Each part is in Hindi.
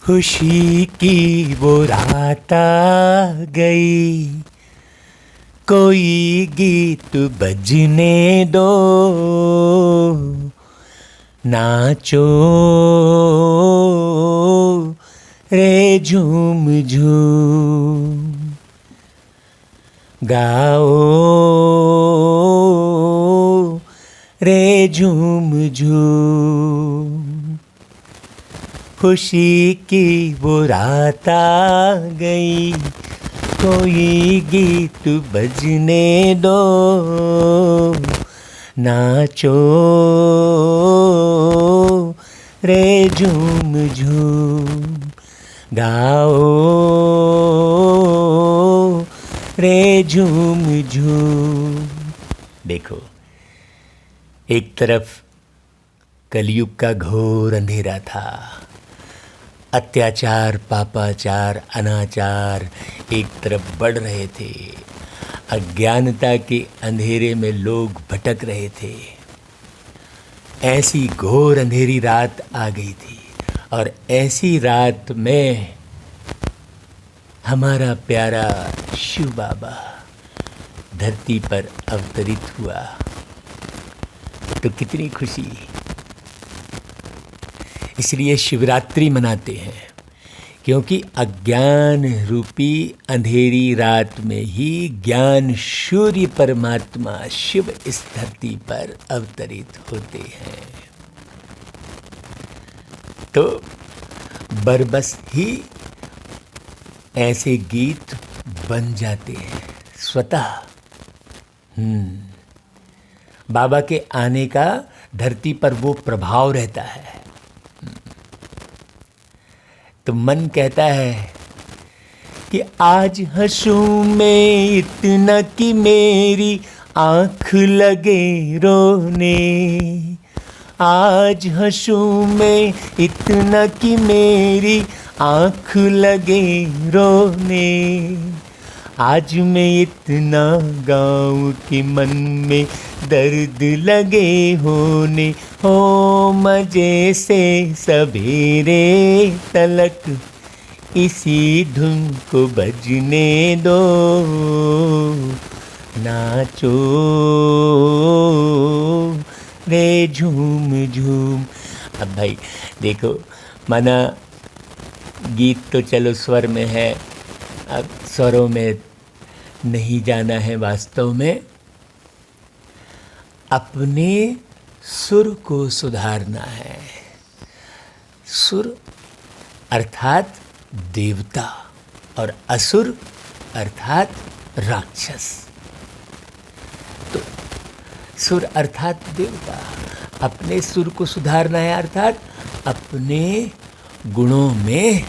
खुशी की वो रात आ गई, कोई गीत बजने दो, नाचो रे झूम झूम, गाओ रे झूम झूम। खुशी की वो रात आ गई, कोई गीत बजने दो, नाचो रे झूम झूम, गाओ रे झूम झूम। देखो, एक तरफ कलयुग का घोर अंधेरा था, अत्याचार, पापाचार, अनाचार एक तरफ बढ़ रहे थे, अज्ञानता के अंधेरे में लोग भटक रहे थे। ऐसी घोर अंधेरी रात आ गई थी और ऐसी रात में हमारा प्यारा शिव बाबा धरती पर अवतरित हुआ। तो कितनी खुशी। इसलिए शिवरात्रि मनाते हैं, क्योंकि अज्ञान रूपी अंधेरी रात में ही ज्ञान सूर्य परमात्मा शिव इस धरती पर अवतरित होते हैं। तो बरबस ही ऐसे गीत बन जाते हैं स्वतः। बाबा के आने का धरती पर वो प्रभाव रहता है। तो मन कहता है कि आज हंसूं मैं इतना कि मेरी आँख लगे रोने, आज हंसूं मैं इतना कि मेरी आँख लगे रोने, आज मैं इतना गाऊं कि मन में दर्द लगे होने, हो मजे से सवेरे तलक इसी धुन को बजने दो, नाचो रे झूम झूम। अब भाई देखो, माना गीत तो चलो स्वर में है, अब स्वरों में नहीं जाना है। वास्तव में अपने सुर को सुधारना है। सुर अर्थात देवता और असुर अर्थात राक्षस। तो सुर अर्थात देवता, अपने सुर को सुधारना है, अर्थात अपने गुणों में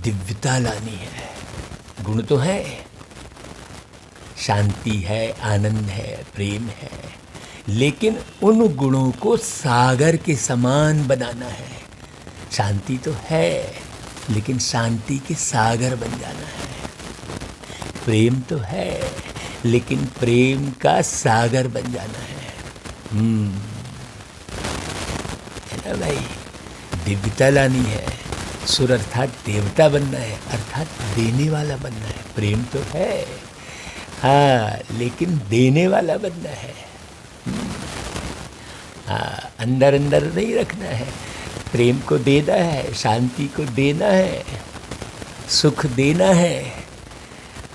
दिव्यता लानी है। गुण तो है, शांति है, आनंद है, प्रेम है, लेकिन उन गुणों को सागर के समान बनाना है। शांति तो है, लेकिन शांति के सागर बन जाना है। प्रेम तो है, लेकिन प्रेम का सागर बन जाना है। है ना भाई, दिव्यता लानी है। सुर अर्थात देवता बनना है, अर्थात देने वाला बनना है। प्रेम तो है, हाँ, लेकिन देने वाला बनना है। हाँ, अंदर अंदर नहीं रखना है। प्रेम को देना है, शांति को देना है, सुख देना है।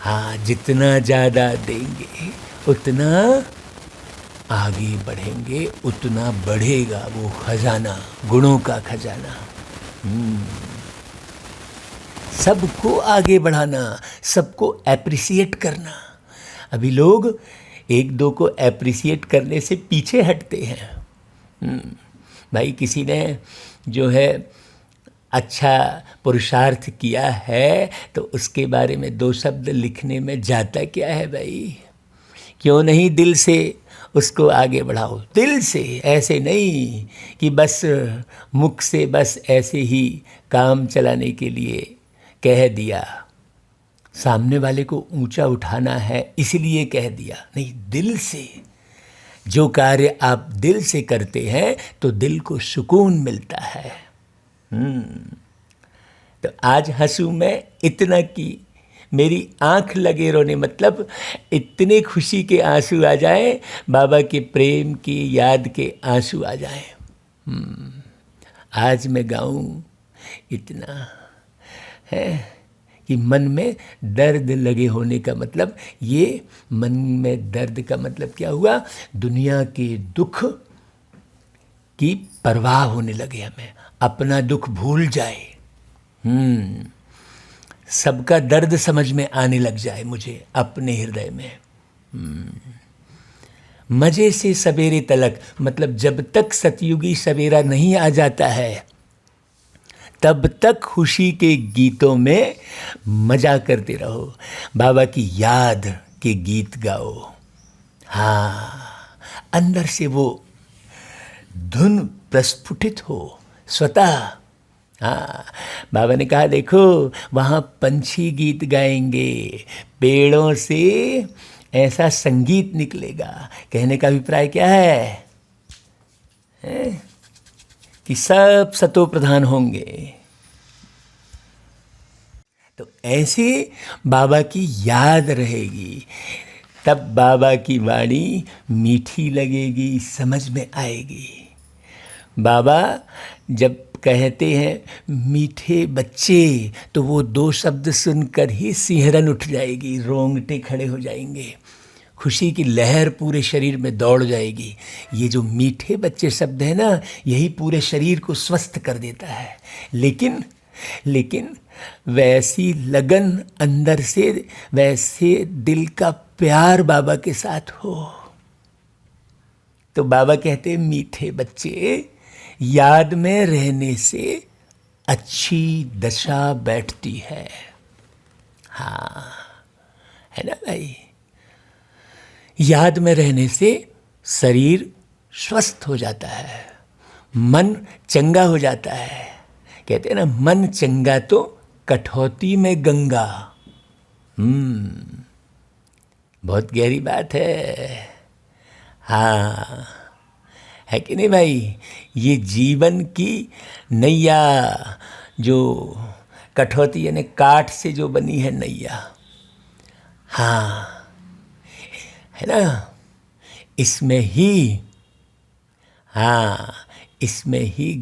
हाँ, जितना ज़्यादा देंगे उतना आगे बढ़ेंगे, उतना बढ़ेगा वो खजाना, गुणों का खजाना। सबको आगे बढ़ाना, सबको एप्रिसिएट करना। अभी लोग एक दो को एप्रिसिएट करने से पीछे हटते हैं। भाई किसी ने जो है अच्छा पुरुषार्थ किया है तो उसके बारे में दो शब्द लिखने में जाता क्या है भाई? क्यों नहीं दिल से उसको आगे बढ़ाओ, दिल से, ऐसे नहीं कि बस मुख से बस ऐसे ही काम चलाने के लिए कह दिया, सामने वाले को ऊंचा उठाना है इसलिए कह दिया। नहीं, दिल से जो कार्य आप दिल से करते हैं तो दिल को सुकून मिलता है। तो आज हंसूं मैं इतना कि मेरी आंख लगे रोने, मतलब इतने खुशी के आंसू आ जाए, बाबा के प्रेम की याद के आंसू आ जाए। आज मैं गाऊं इतना है कि मन में दर्द लगे होने का मतलब, ये मन में दर्द का मतलब क्या हुआ, दुनिया के दुख की परवाह होने लगे, हमें अपना दुख भूल जाए, सबका दर्द समझ में आने लग जाए मुझे अपने हृदय में। मजे से सवेरे तलक, मतलब जब तक सतयुगी सवेरा नहीं आ जाता है तब तक खुशी के गीतों में मजा करते रहो, बाबा की याद के गीत गाओ। हाँ, अंदर से वो धुन प्रस्फुटित हो स्वतः। हाँ, बाबा ने कहा देखो वहाँ पंछी गीत गाएंगे, पेड़ों से ऐसा संगीत निकलेगा। कहने का अभिप्राय क्या है? कि सब सतो प्रधान होंगे। तो ऐसे बाबा की याद रहेगी, तब बाबा की वाणी मीठी लगेगी, समझ में आएगी। बाबा जब कहते हैं मीठे बच्चे, तो वो दो शब्द सुनकर ही सिहरन उठ जाएगी, रोंगटे खड़े हो जाएंगे, खुशी की लहर पूरे शरीर में दौड़ जाएगी। ये जो मीठे बच्चे शब्द है ना, यही पूरे शरीर को स्वस्थ कर देता है। लेकिन वैसी लगन अंदर से, वैसे दिल का प्यार बाबा के साथ हो, तो बाबा कहते हैं मीठे बच्चे, याद में रहने से अच्छी दशा बैठती है। हाँ, है ना भाई? याद में रहने से शरीर स्वस्थ हो जाता है, मन चंगा हो जाता है। कहते हैं ना, मन चंगा तो कठौती में गंगा। बहुत गहरी बात है। हाँ, है कि नहीं भाई? ये जीवन की नैया, जो कठौती यानी काठ से जो बनी है नैया, हाँ, है ना, इसमें ही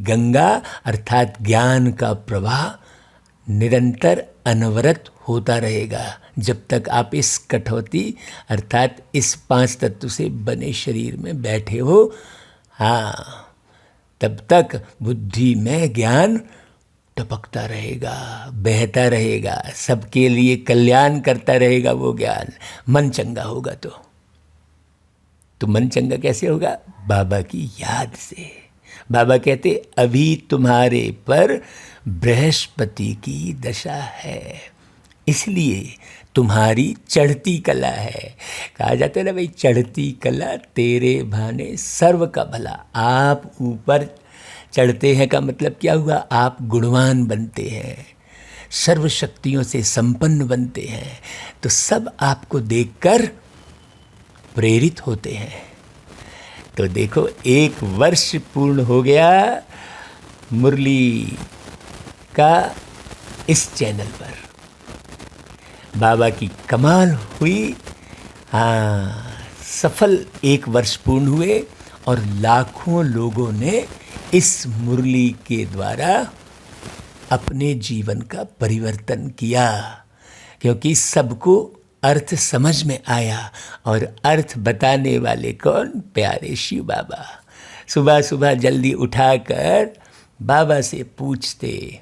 गंगा अर्थात ज्ञान का प्रवाह निरंतर अनवरत होता रहेगा, जब तक आप इस कठौती अर्थात इस 5 तत्व से बने शरीर में बैठे हो। हाँ, तब तक बुद्धि में ज्ञान टपकता रहेगा, बहता रहेगा, सबके लिए कल्याण करता रहेगा वो ज्ञान। मन चंगा होगा तो मन चंगा कैसे होगा? बाबा की याद से। बाबा कहते अभी तुम्हारे पर बृहस्पति की दशा है, इसलिए तुम्हारी चढ़ती कला है। कहा जाता है ना भाई, चढ़ती कला तेरे भाने सर्व का भला। आप ऊपर चढ़ते हैं का मतलब क्या हुआ? आप गुणवान बनते हैं, सर्व शक्तियों से संपन्न बनते हैं, तो सब आपको देखकर प्रेरित होते हैं। तो देखो 1 वर्ष पूर्ण हो गया मुरली का इस चैनल पर, बाबा की कमाल हुई। हाँ, सफल 1 वर्ष पूर्ण हुए और लाखों लोगों ने इस मुरली के द्वारा अपने जीवन का परिवर्तन किया, क्योंकि सबको अर्थ समझ में आया। और अर्थ बताने वाले कौन? प्यारे शिव बाबा। सुबह सुबह जल्दी उठाकर बाबा से पूछते,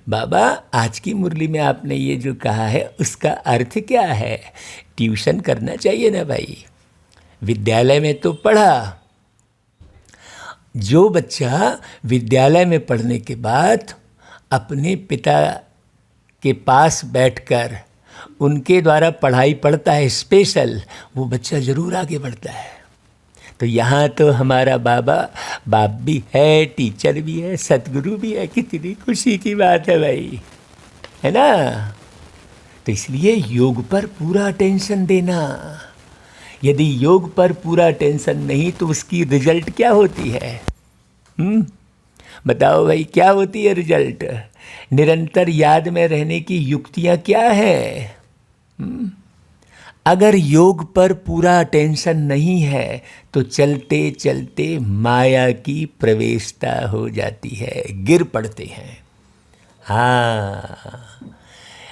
बाबा आज की मुरली में आपने ये जो कहा है उसका अर्थ क्या है? ट्यूशन करना चाहिए ना भाई, विद्यालय में तो पढ़ा। जो बच्चा विद्यालय में पढ़ने के बाद अपने पिता के पास बैठकर उनके द्वारा पढ़ाई पढ़ता है स्पेशल, वो बच्चा ज़रूर आगे बढ़ता है। तो यहाँ तो हमारा बाबा बाप भी है, टीचर भी है, सतगुरु भी है। कितनी खुशी की बात है भाई, है ना? तो इसलिए योग पर पूरा अटेंशन देना। यदि योग पर पूरा अटेंशन नहीं तो उसकी रिजल्ट क्या होती है? बताओ भाई क्या होती है रिजल्ट? निरंतर याद में रहने की युक्तियां क्या है? अगर योग पर पूरा अटेंशन नहीं है तो चलते चलते माया की प्रवेशता हो जाती है, गिर पड़ते हैं। हाँ,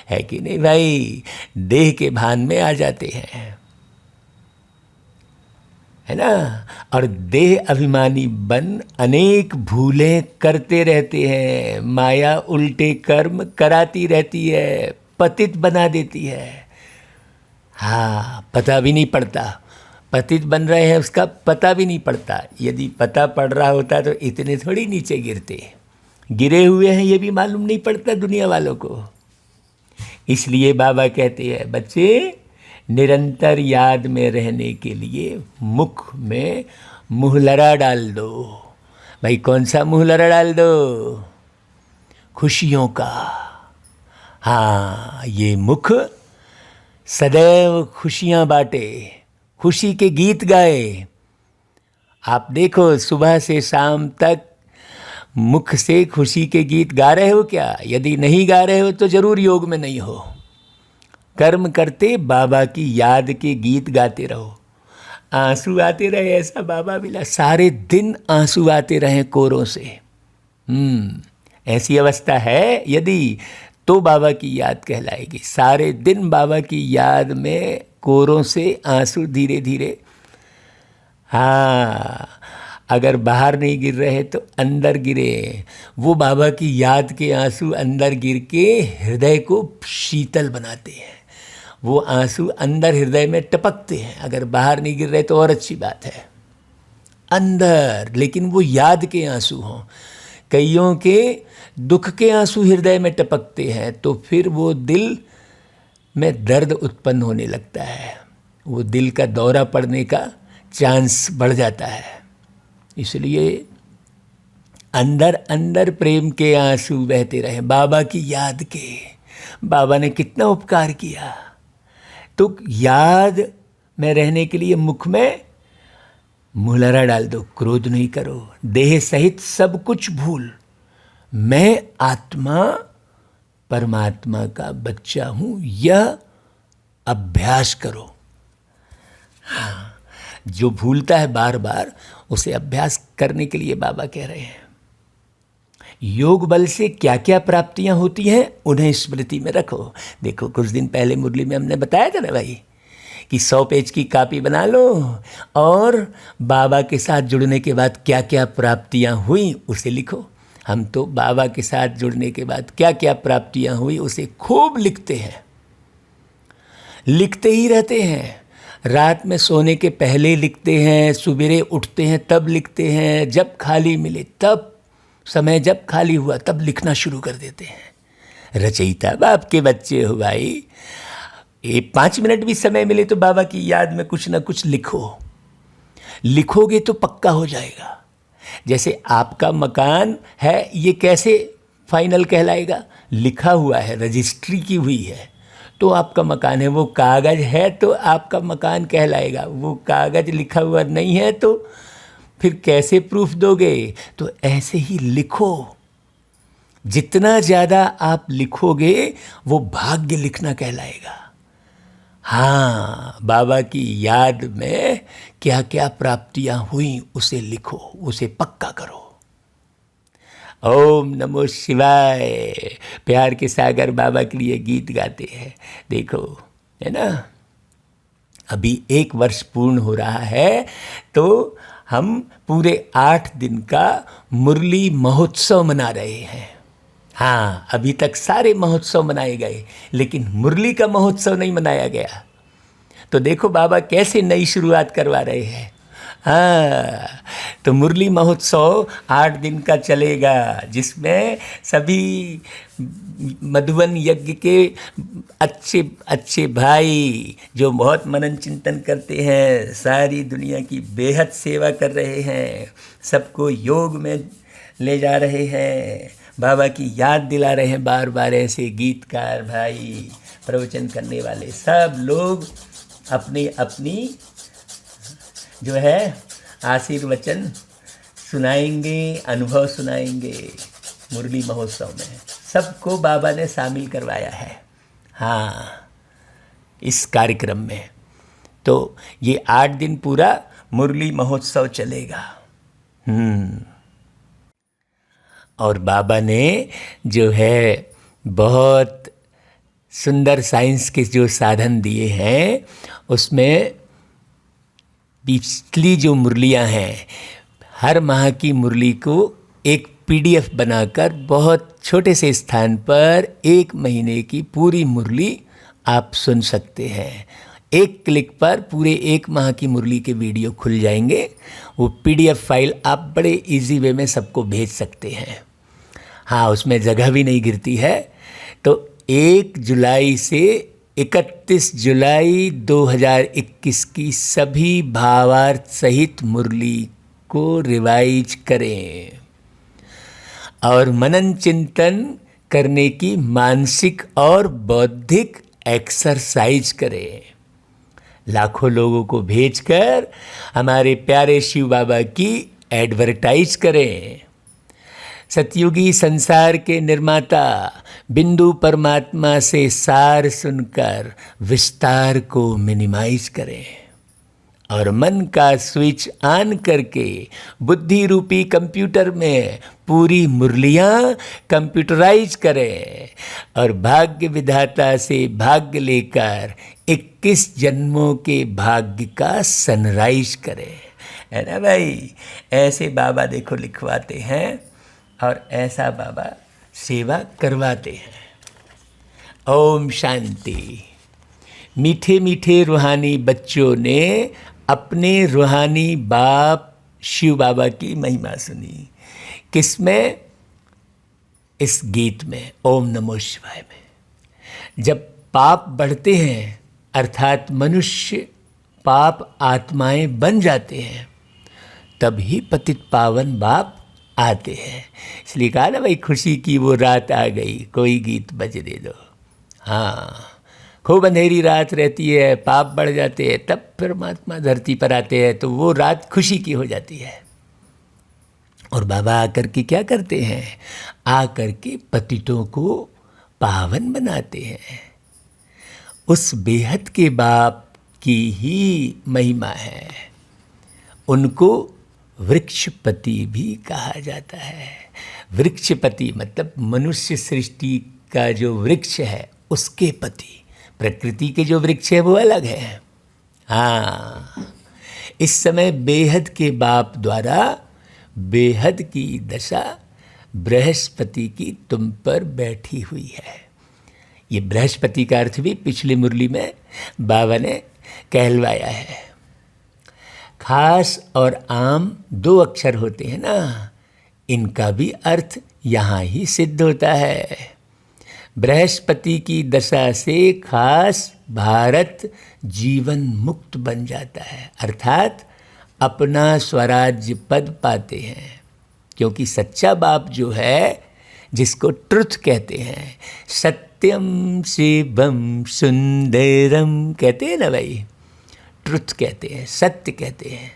है कि नहीं भाई? देह के भान में आ जाते हैं, है ना? और देह अभिमानी बन अनेक भूलें करते रहते हैं। माया उल्टे कर्म कराती रहती है, पतित बना देती है। हाँ, पता भी नहीं पड़ता पतित बन रहे हैं, उसका पता भी नहीं पड़ता। यदि पता पड़ रहा होता तो इतने थोड़ी नीचे गिरते। गिरे हुए हैं ये भी मालूम नहीं पड़ता दुनिया वालों को। इसलिए बाबा कहते हैं बच्चे, निरंतर याद में रहने के लिए मुख में मुहलरा डाल दो। भाई कौन सा मुहलरा डाल दो? खुशियों का। हाँ, ये मुख सदैव खुशियाँ बांटे, खुशी के गीत गाए। आप देखो सुबह से शाम तक मुख से खुशी के गीत गा रहे हो क्या? यदि नहीं गा रहे हो तो जरूर योग में नहीं हो। कर्म करते बाबा की याद के गीत गाते रहो। आंसू आते रहे ऐसा बाबा मिला, सारे दिन आंसू आते रहे कोरों से। ऐसी अवस्था है यदि तो बाबा की याद कहलाएगी। सारे दिन बाबा की याद में कोरों से आंसू धीरे धीरे। हाँ, अगर बाहर नहीं गिर रहे तो अंदर गिरे। वो बाबा की याद के आंसू अंदर गिर के हृदय को शीतल बनाते हैं। वो आंसू अंदर हृदय में टपकते हैं। अगर बाहर नहीं गिर रहे तो और अच्छी बात है, अंदर। लेकिन वो याद के आंसू हों। कईयों के दुख के आंसू हृदय में टपकते हैं तो फिर वो दिल में दर्द उत्पन्न होने लगता है। वो दिल का दौरा पड़ने का चांस बढ़ जाता है। इसलिए अंदर अंदर प्रेम के आंसू बहते रहे बाबा की याद के। बाबा ने कितना उपकार किया। तो याद में रहने के लिए मुख में मुहलरा डाल दो। क्रोध नहीं करो, देह सहित सब कुछ भूल। मैं आत्मा परमात्मा का बच्चा हूं, यह अभ्यास करो। हाँ, जो भूलता है बार बार उसे अभ्यास करने के लिए बाबा कह रहे हैं। योग बल से क्या क्या प्राप्तियां होती हैं उन्हें स्मृति में रखो। देखो कुछ दिन पहले मुरली में हमने बताया था ना भाई कि 100 पेज की कॉपी बना लो और बाबा के साथ जुड़ने के बाद क्या क्या प्राप्तियां हुई उसे लिखो। हम तो बाबा के साथ जुड़ने के बाद क्या क्या प्राप्तियां हुई उसे खूब लिखते हैं, लिखते ही रहते हैं। रात में सोने के पहले लिखते हैं, सुबेरे उठते हैं तब लिखते हैं, जब खाली मिले तब, समय जब खाली हुआ तब लिखना शुरू कर देते हैं। रचयिता बाप के बच्चे हो भाई। ये 5 मिनट भी समय मिले तो बाबा की याद में कुछ ना कुछ लिखो। लिखोगे तो पक्का हो जाएगा। जैसे आपका मकान है, ये कैसे फाइनल कहलाएगा? लिखा हुआ है, रजिस्ट्री की हुई है तो आपका मकान है। वो कागज़ है तो आपका मकान कहलाएगा। वो कागज़ लिखा हुआ नहीं है तो फिर कैसे प्रूफ दोगे? तो ऐसे ही लिखो। जितना ज़्यादा आप लिखोगे वो भाग्य लिखना कहलाएगा। हाँ, बाबा की याद में क्या क्या प्राप्तियां हुई उसे लिखो, उसे पक्का करो। ओम नमो शिवाय। प्यार के सागर बाबा के लिए गीत गाते हैं। देखो, है ना, अभी 1 वर्ष पूर्ण हो रहा है तो हम पूरे 8 दिन का मुरली महोत्सव मना रहे हैं। हाँ, अभी तक सारे महोत्सव मनाए गए लेकिन मुरली का महोत्सव नहीं मनाया गया। तो देखो बाबा कैसे नई शुरुआत करवा रहे हैं। हाँ, तो मुरली महोत्सव 8 दिन का चलेगा जिसमें सभी मधुबन यज्ञ के अच्छे अच्छे भाई जो बहुत मनन चिंतन करते हैं, सारी दुनिया की बेहद सेवा कर रहे हैं, सबको योग में ले जा रहे हैं, बाबा की याद दिला रहे हैं बार बार। ऐसे गीतकार भाई, प्रवचन करने वाले सब लोग अपनी अपनी जो है आशीर्वचन सुनाएंगे, अनुभव सुनाएंगे मुरली महोत्सव में। सबको बाबा ने शामिल करवाया है, हाँ, इस कार्यक्रम में। तो ये 8 दिन पूरा मुरली महोत्सव चलेगा। और बाबा ने जो है बहुत सुंदर साइंस के जो साधन दिए हैं, उसमें पिछली जो मुरलियां हैं, हर माह की मुरली को एक PDF बनाकर बहुत छोटे से स्थान पर 1 महीने की पूरी मुरली आप सुन सकते हैं। एक क्लिक पर पूरे 1 माह की मुरली के वीडियो खुल जाएंगे। वो PDF फाइल आप बड़े इजी वे में सबको भेज सकते हैं। हाँ, उसमें जगह भी नहीं गिरती है। तो 1 जुलाई से 31 जुलाई 2021 की सभी भावार्थ सहित मुरली को रिवाइज करें और मनन चिंतन करने की मानसिक और बौद्धिक एक्सरसाइज करें। लाखों लोगों को भेजकर हमारे प्यारे शिव बाबा की एडवर्टाइज करें। सतयुगी संसार के निर्माता बिंदु परमात्मा से सार सुनकर विस्तार को मिनिमाइज करें और मन का स्विच ऑन करके बुद्धि रूपी कंप्यूटर में पूरी मुरलियां कंप्यूटराइज करें और भाग्य विधाता से भाग्य लेकर 21 जन्मों के भाग्य का सनराइज करें। है ना भाई? ऐसे बाबा देखो लिखवाते हैं और ऐसा बाबा सेवा करवाते हैं। ओम शांति। मीठे मीठे रूहानी बच्चों ने अपने रूहानी बाप शिव बाबा की महिमा सुनी। किसमें? इस गीत में, ओम नमो शिवाय में। जब पाप बढ़ते हैं अर्थात मनुष्य पाप आत्माएं बन जाते हैं, तभी पतित पावन बाप आते हैं। इसलिए कहा ना भाई, खुशी की वो रात आ गई, कोई गीत बजने दो। हाँ, खूब अंधेरी रात रहती है, पाप बढ़ जाते हैं, तब परमात्मा धरती पर आते हैं, तो वो रात खुशी की हो जाती है। और बाबा आकर के क्या करते हैं? आकर के पतितों को पावन बनाते हैं। उस बेहद के बाप की ही महिमा है। उनको वृक्षपति भी कहा जाता है। वृक्षपति मतलब मनुष्य सृष्टि का जो वृक्ष है उसके पति। प्रकृति के जो वृक्ष है वो अलग है। हाँ, इस समय बेहद के बाप द्वारा बेहद की दशा बृहस्पति की तुम पर बैठी हुई है। ये बृहस्पति का अर्थ भी पिछली मुरली में बाबा ने कहलवाया है। खास और आम 2 अक्षर होते हैं ना, इनका भी अर्थ यहाँ ही सिद्ध होता है। बृहस्पति की दशा से खास भारत जीवन मुक्त बन जाता है, अर्थात अपना स्वराज्य पद पाते हैं। क्योंकि सच्चा बाप जो है, जिसको ट्रुथ कहते हैं, सत्यम शिवम सुंदरम कहते हैं ना भाई, ट्रुथ कहते हैं, सत्य कहते हैं।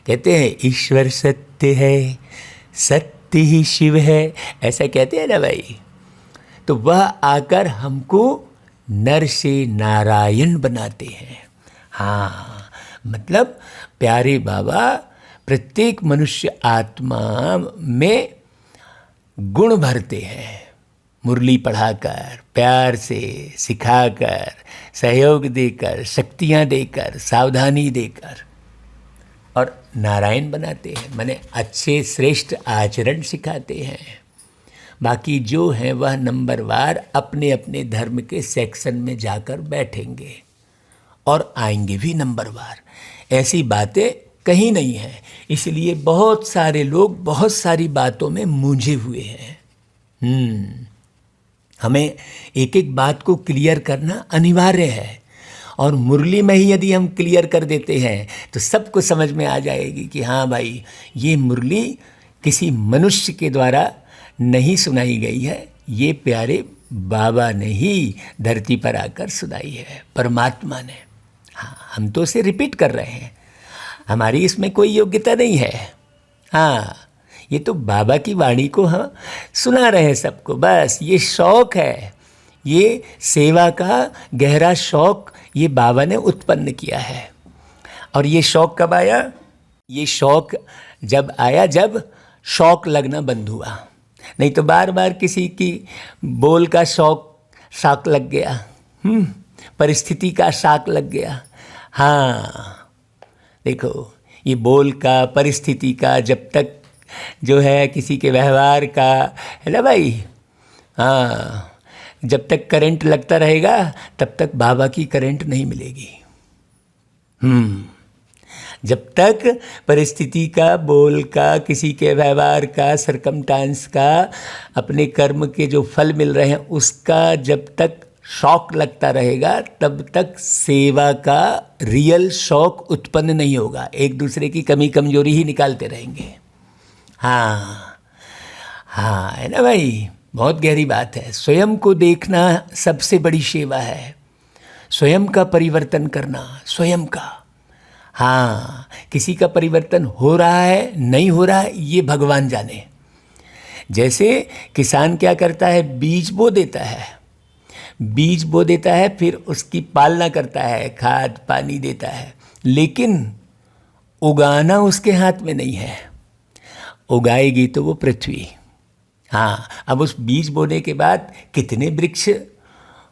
कहते हैं ईश्वर सत्य है, सत्य ही शिव है, ऐसा कहते हैं ना भाई। तो वह आकर हमको नर से नारायण बनाते हैं। हाँ, मतलब प्यारे बाबा प्रत्येक मनुष्य आत्मा में गुण भरते हैं। मुरली पढ़ाकर, प्यार से सिखाकर, सहयोग देकर, शक्तियाँ देकर, सावधानी देकर, और नारायण बनाते हैं, माने अच्छे श्रेष्ठ आचरण सिखाते हैं। बाकी जो हैं वह नंबरवार अपने अपने धर्म के सेक्शन में जाकर बैठेंगे और आएंगे भी नंबरवार। ऐसी बातें कहीं नहीं है। इसलिए बहुत सारे लोग बहुत सारी बातों में मूंझे हुए हैं। हमें एक एक बात को क्लियर करना अनिवार्य है। और मुरली में ही यदि हम क्लियर कर देते हैं तो सबको समझ में आ जाएगी कि हाँ भाई, ये मुरली किसी मनुष्य के द्वारा नहीं सुनाई गई है, ये प्यारे बाबा ने ही धरती पर आकर सुनाई है, परमात्मा ने। हाँ, हम तो उसे रिपीट कर रहे हैं, हमारी इसमें कोई योग्यता नहीं है। हाँ, ये तो बाबा की वाणी को हम सुना रहे हैं सबको, बस ये शौक है, ये सेवा का गहरा शौक ये बाबा ने उत्पन्न किया है। और ये शौक कब आया? ये शौक जब आया जब शौक लगना बंद हुआ। नहीं तो बार बार किसी की बोल का शाक लग गया, परिस्थिति का शाक लग गया। हाँ देखो, ये बोल का, परिस्थिति का, जब तक जो है किसी के व्यवहार का, है ना भाई, हाँ, जब तक करंट लगता रहेगा तब तक बाबा की करंट नहीं मिलेगी। जब तक परिस्थिति का, बोल का, किसी के व्यवहार का, सरकमस्टांस का, अपने कर्म के जो फल मिल रहे हैं उसका जब तक शौक लगता रहेगा तब तक सेवा का रियल शौक उत्पन्न नहीं होगा। एक दूसरे की कमी कमजोरी ही निकालते रहेंगे। हाँ हाँ, है ना भाई, बहुत गहरी बात है। स्वयं को देखना सबसे बड़ी सेवा है, स्वयं का परिवर्तन करना, स्वयं का। हाँ, किसी का परिवर्तन हो रहा है नहीं हो रहा है ये भगवान जाने। जैसे किसान क्या करता है, बीज बो देता है, बीज बो देता है, फिर उसकी पालना करता है, खाद पानी देता है, लेकिन उगाना उसके हाथ में नहीं है। उगाएगी तो वो पृथ्वी। हाँ, अब उस बीज बोने के बाद कितने वृक्ष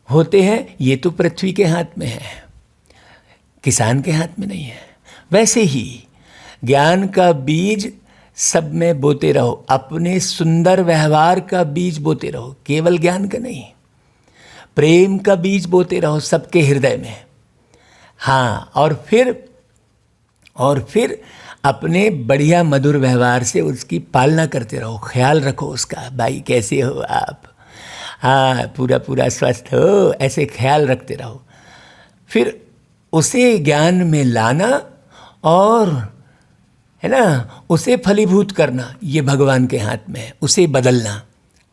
होते हैं ये तो पृथ्वी के हाथ में है, किसान के हाथ में नहीं है। वैसे ही ज्ञान का बीज सब में बोते रहो, अपने सुंदर व्यवहार का बीज बोते रहो, केवल ज्ञान का नहीं, प्रेम का बीज बोते रहो सबके हृदय में। हाँ, और फिर अपने बढ़िया मधुर व्यवहार से उसकी पालना करते रहो, ख्याल रखो उसका, भाई कैसे हो आप, हाँ पूरा स्वस्थ हो, ऐसे ख्याल रखते रहो। फिर उसे ज्ञान में लाना और, है ना, उसे फलीभूत करना, ये भगवान के हाथ में है। उसे बदलना,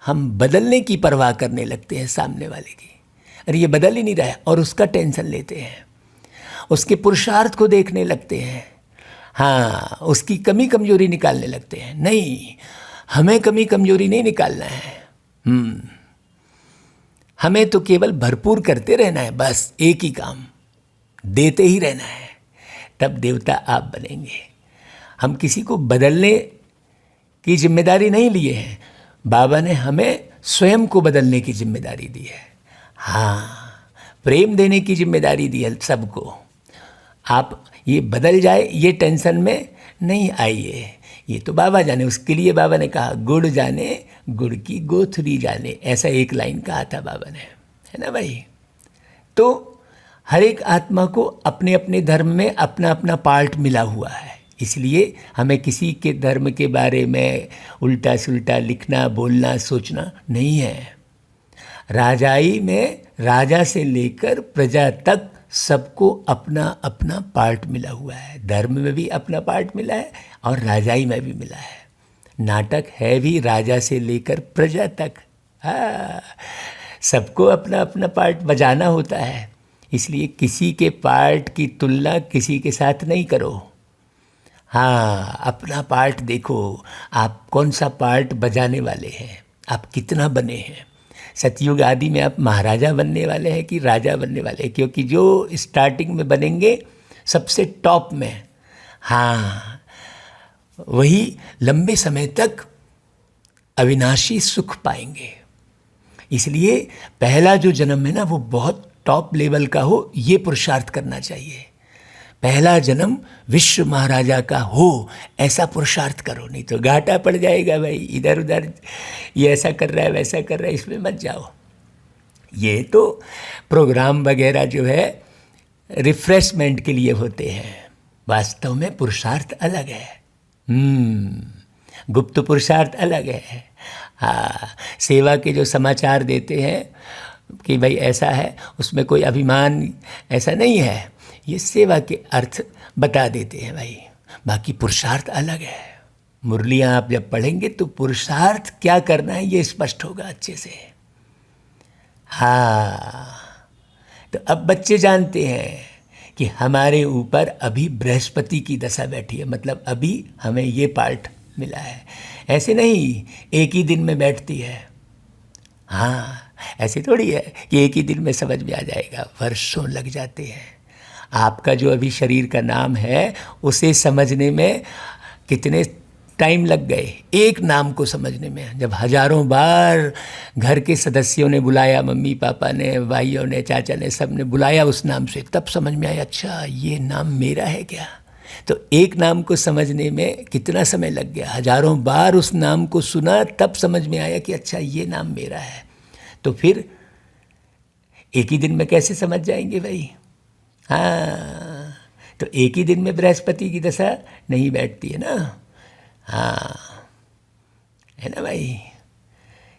हम बदलने की परवाह करने लगते हैं सामने वाले की, अरे ये बदल ही नहीं रहा है, और उसका टेंशन लेते हैं, उसके पुरुषार्थ को देखने लगते हैं। हाँ, उसकी कमी कमजोरी निकालने लगते हैं। नहीं, हमें कमी कमजोरी नहीं निकालना है, हमें तो केवल भरपूर करते रहना है, बस एक ही काम, देते ही रहना है, तब देवता आप बनेंगे। हम किसी को बदलने की जिम्मेदारी नहीं लिए हैं, बाबा ने हमें स्वयं को बदलने की जिम्मेदारी दी है। हाँ, प्रेम देने की जिम्मेदारी दी है सबको। आप ये बदल जाए ये टेंशन में नहीं आइए, ये तो बाबा जाने। उसके लिए बाबा ने कहा, गुड़ जाने गुड़ की गोथरी जाने, ऐसा एक लाइन कहा था बाबा ने, है ना भाई। तो हर एक आत्मा को अपने अपने धर्म में अपना अपना पार्ट मिला हुआ है, इसलिए हमें किसी के धर्म के बारे में उल्टा सुल्टा लिखना, बोलना, सोचना नहीं है। राजाई में राजा से लेकर प्रजा तक सबको अपना अपना पार्ट मिला हुआ है, धर्म में भी अपना पार्ट मिला है और राजाई में भी मिला है। नाटक है भी राजा से लेकर प्रजा तक, हाँ, सबको अपना अपना पार्ट बजाना होता है, इसलिए किसी के पार्ट की तुलना किसी के साथ नहीं करो। हाँ, अपना पार्ट देखो, आप कौन सा पार्ट बजाने वाले हैं, आप कितना बने हैं। सतयुग आदि में आप महाराजा बनने वाले हैं कि राजा बनने वाले हैं, क्योंकि जो स्टार्टिंग में बनेंगे सबसे टॉप में, हाँ, वही लंबे समय तक अविनाशी सुख पाएंगे। इसलिए पहला जो जन्म है ना, वो बहुत टॉप लेवल का हो, ये पुरुषार्थ करना चाहिए। पहला जन्म विश्व महाराजा का हो, ऐसा पुरुषार्थ करो, नहीं तो घाटा पड़ जाएगा भाई। इधर उधर ये ऐसा कर रहा है वैसा कर रहा है, इसमें मत जाओ। ये तो प्रोग्राम वगैरह जो है रिफ्रेशमेंट के लिए होते हैं, वास्तव में पुरुषार्थ अलग है। गुप्त पुरुषार्थ अलग है। हाँ, सेवा के जो समाचार देते हैं कि भाई ऐसा है, उसमें कोई अभिमान ऐसा नहीं है, ये सेवा के अर्थ बता देते हैं भाई, बाकी पुरुषार्थ अलग है। मुरलियाँ आप जब पढ़ेंगे तो पुरुषार्थ क्या करना है ये स्पष्ट होगा अच्छे से। हाँ, तो अब बच्चे जानते हैं कि हमारे ऊपर अभी बृहस्पति की दशा बैठी है, मतलब अभी हमें ये पार्ट मिला है। ऐसे नहीं एक ही दिन में बैठती है, हाँ ऐसे थोड़ी है कि एक ही दिन में समझ में आ जाएगा, वर्षों लग जाते हैं। आपका जो अभी शरीर का नाम है उसे समझने में कितने टाइम लग गए, एक नाम को समझने में। जब हजारों बार घर के सदस्यों ने बुलाया, मम्मी पापा ने, भाइयों ने, चाचा ने, सब ने बुलाया उस नाम से, तब समझ में आया अच्छा ये नाम मेरा है क्या। तो एक नाम को समझने में कितना समय लग गया, हजारों बार उस नाम को सुना तब समझ में आया कि अच्छा ये नाम मेरा है। तो फिर एक ही दिन में कैसे समझ जाएंगे भाई। हाँ, तो एक ही दिन में बृहस्पति की दशा नहीं बैठती है ना। हाँ है ना भाई,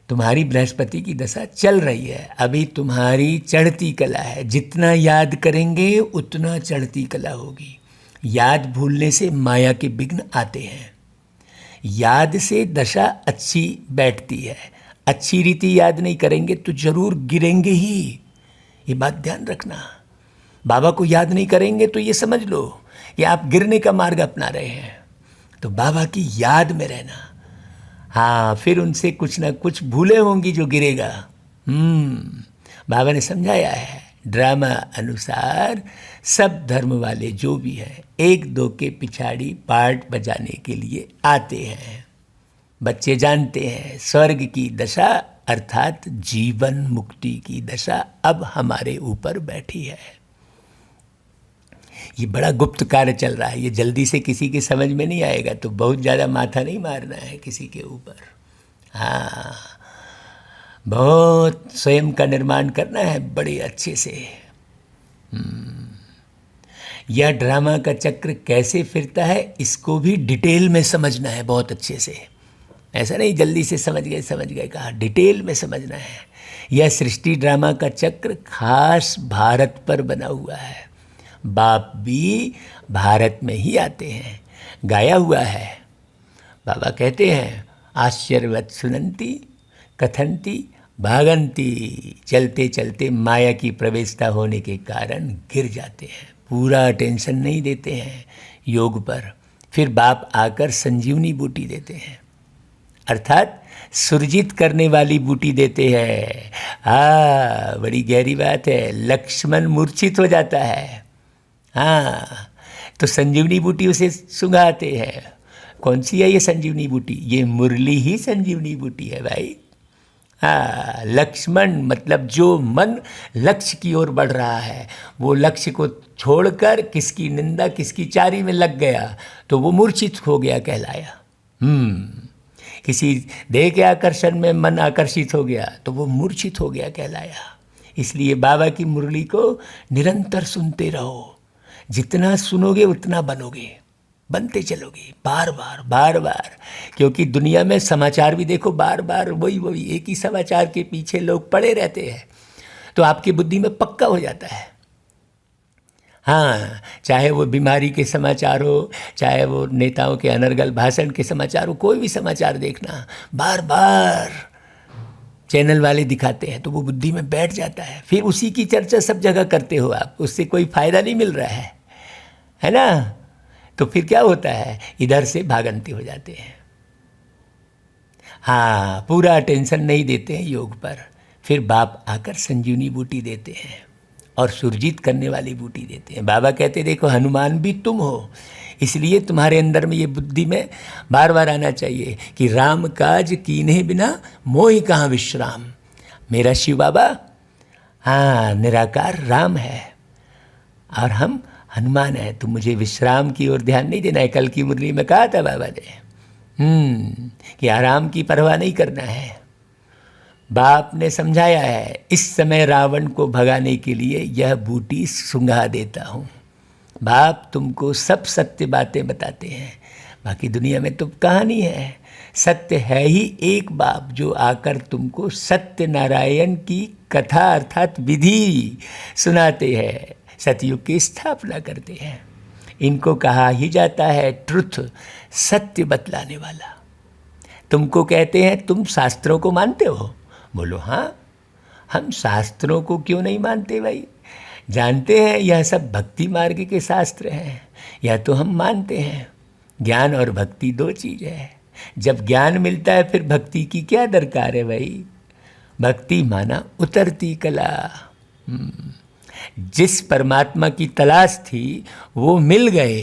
तुम्हारी बृहस्पति की दशा चल रही है, अभी तुम्हारी चढ़ती कला है। जितना याद करेंगे उतना चढ़ती कला होगी। याद भूलने से माया के विघ्न आते हैं, याद से दशा अच्छी बैठती है। अच्छी रीति याद नहीं करेंगे तो जरूर गिरेंगे ही, ये बात ध्यान रखना। बाबा को याद नहीं करेंगे तो ये समझ लो कि आप गिरने का मार्ग अपना रहे हैं। तो बाबा की याद में रहना, हाँ फिर उनसे कुछ ना कुछ भूले होंगी जो गिरेगा। बाबा ने समझाया है ड्रामा अनुसार, सब धर्म वाले जो भी हैं एक दो के पिछाड़ी पार्ट बजाने के लिए आते हैं। बच्चे जानते हैं स्वर्ग की दशा अर्थात जीवन मुक्ति की दशा अब हमारे ऊपर बैठी है। ये बड़ा गुप्त कार्य चल रहा है, ये जल्दी से किसी के समझ में नहीं आएगा, तो बहुत ज़्यादा माथा नहीं मारना है किसी के ऊपर। हाँ, बहुत स्वयं का निर्माण करना है बड़े अच्छे से। यह ड्रामा का चक्र कैसे फिरता है इसको भी डिटेल में समझना है बहुत अच्छे से। ऐसा नहीं जल्दी से समझ गए कहा, डिटेल में समझना है। यह सृष्टि ड्रामा का चक्र खास भारत पर बना हुआ है। बाप भी भारत में ही आते हैं, गाया हुआ है। बाबा कहते हैं आश्चर्यवत सुनंती कथंती भागंती, चलते चलते माया की प्रवेशता होने के कारण गिर जाते हैं, पूरा अटेंशन नहीं देते हैं योग पर। फिर बाप आकर संजीवनी बूटी देते हैं, अर्थात सुरजित करने वाली बूटी देते हैं। हाँ बड़ी गहरी बात है, लक्ष्मण मूर्छित हो जाता है, हाँ तो संजीवनी बूटी उसे सुंघाते हैं। कौन सी है ये संजीवनी बूटी, ये मुरली ही संजीवनी बूटी है भाई। हाँ, लक्ष्मण मतलब जो मन लक्ष्य की ओर बढ़ रहा है, वो लक्ष्य को छोड़कर किसकी निंदा किसकी चारी में लग गया तो वो मूर्छित हो गया कहलाया। किसी देह के आकर्षण में मन आकर्षित हो गया तो वो मूर्छित हो गया कहलाया। इसलिए बाबा की मुरली को निरंतर सुनते रहो, जितना सुनोगे उतना बनोगे, बनते चलोगे बार बार। क्योंकि दुनिया में समाचार भी देखो बार बार वही एक ही समाचार के पीछे लोग पड़े रहते हैं, तो आपकी बुद्धि में पक्का हो जाता है। हाँ, चाहे वो बीमारी के समाचार हो, चाहे वो नेताओं के अनर्गल भाषण के समाचार हो, कोई भी समाचार देखना बार बार चैनल वाले दिखाते हैं तो वो बुद्धि में बैठ जाता है। फिर उसी की चर्चा सब जगह करते हो आप, उससे कोई फायदा नहीं मिल रहा है ना। तो फिर क्या होता है, इधर से भागंती हो जाते हैं। हाँ, पूरा अटेंशन नहीं देते हैं योग पर। फिर बाप आकर संजीवनी बूटी देते हैं और सुरजीत करने वाली बूटी देते हैं। बाबा कहते देखो हनुमान भी तुम हो, इसलिए तुम्हारे अंदर में ये बुद्धि में बार बार आना चाहिए कि राम काज कीन्हे बिना मोहि कहाँ विश्राम। मेरा शिव बाबा हाँ निराकार राम है और हम हनुमान है, तो मुझे विश्राम की ओर ध्यान नहीं देना है। कल की मुरली में कहा था बाबा ने कि आराम की परवाह नहीं करना है। बाप ने समझाया है इस समय रावण को भगाने के लिए यह बूटी सुंघा देता हूँ। बाप तुमको सब सत्य बातें बताते हैं, बाकी दुनिया में तो कहानी है। सत्य है ही एक बाप जो आकर तुमको सत्य नारायण की कथा अर्थात विधि सुनाते हैं, सतयुग की स्थापना करते हैं। इनको कहा ही जाता है ट्रुथ, सत्य बतलाने वाला। तुमको कहते हैं तुम शास्त्रों को मानते हो, बोलो हाँ हम शास्त्रों को क्यों नहीं मानते भाई, जानते हैं यह सब भक्ति मार्ग के शास्त्र हैं, यह तो हम मानते हैं। ज्ञान और भक्ति दो चीज़ है। जब ज्ञान मिलता है फिर भक्ति की क्या दरकार है भाई। भक्ति माना उतरती कला। जिस परमात्मा की तलाश थी वो मिल गए,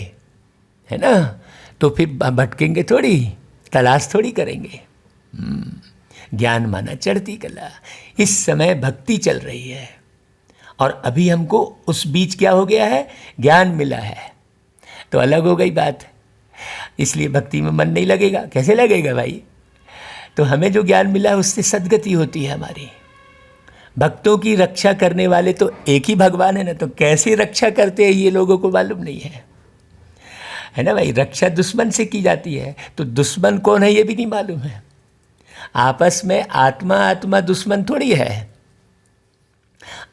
है ना, तो फिर भटकेंगे थोड़ी, तलाश थोड़ी करेंगे। ज्ञान माना चढ़ती कला। इस समय भक्ति चल रही है और अभी हमको उस बीच क्या हो गया है, ज्ञान मिला है, तो अलग हो गई बात। इसलिए भक्ति में मन नहीं लगेगा। कैसे लगेगा भाई? तो हमें जो ज्ञान मिला है उससे सद्गति होती है हमारी। भक्तों की रक्षा करने वाले तो एक ही भगवान है ना, तो कैसे रक्षा करते हैं ये लोगों को मालूम नहीं है ना भाई। रक्षा दुश्मन से की जाती है, तो दुश्मन कौन है ये भी नहीं मालूम है। आपस में आत्मा आत्मा दुश्मन थोड़ी है।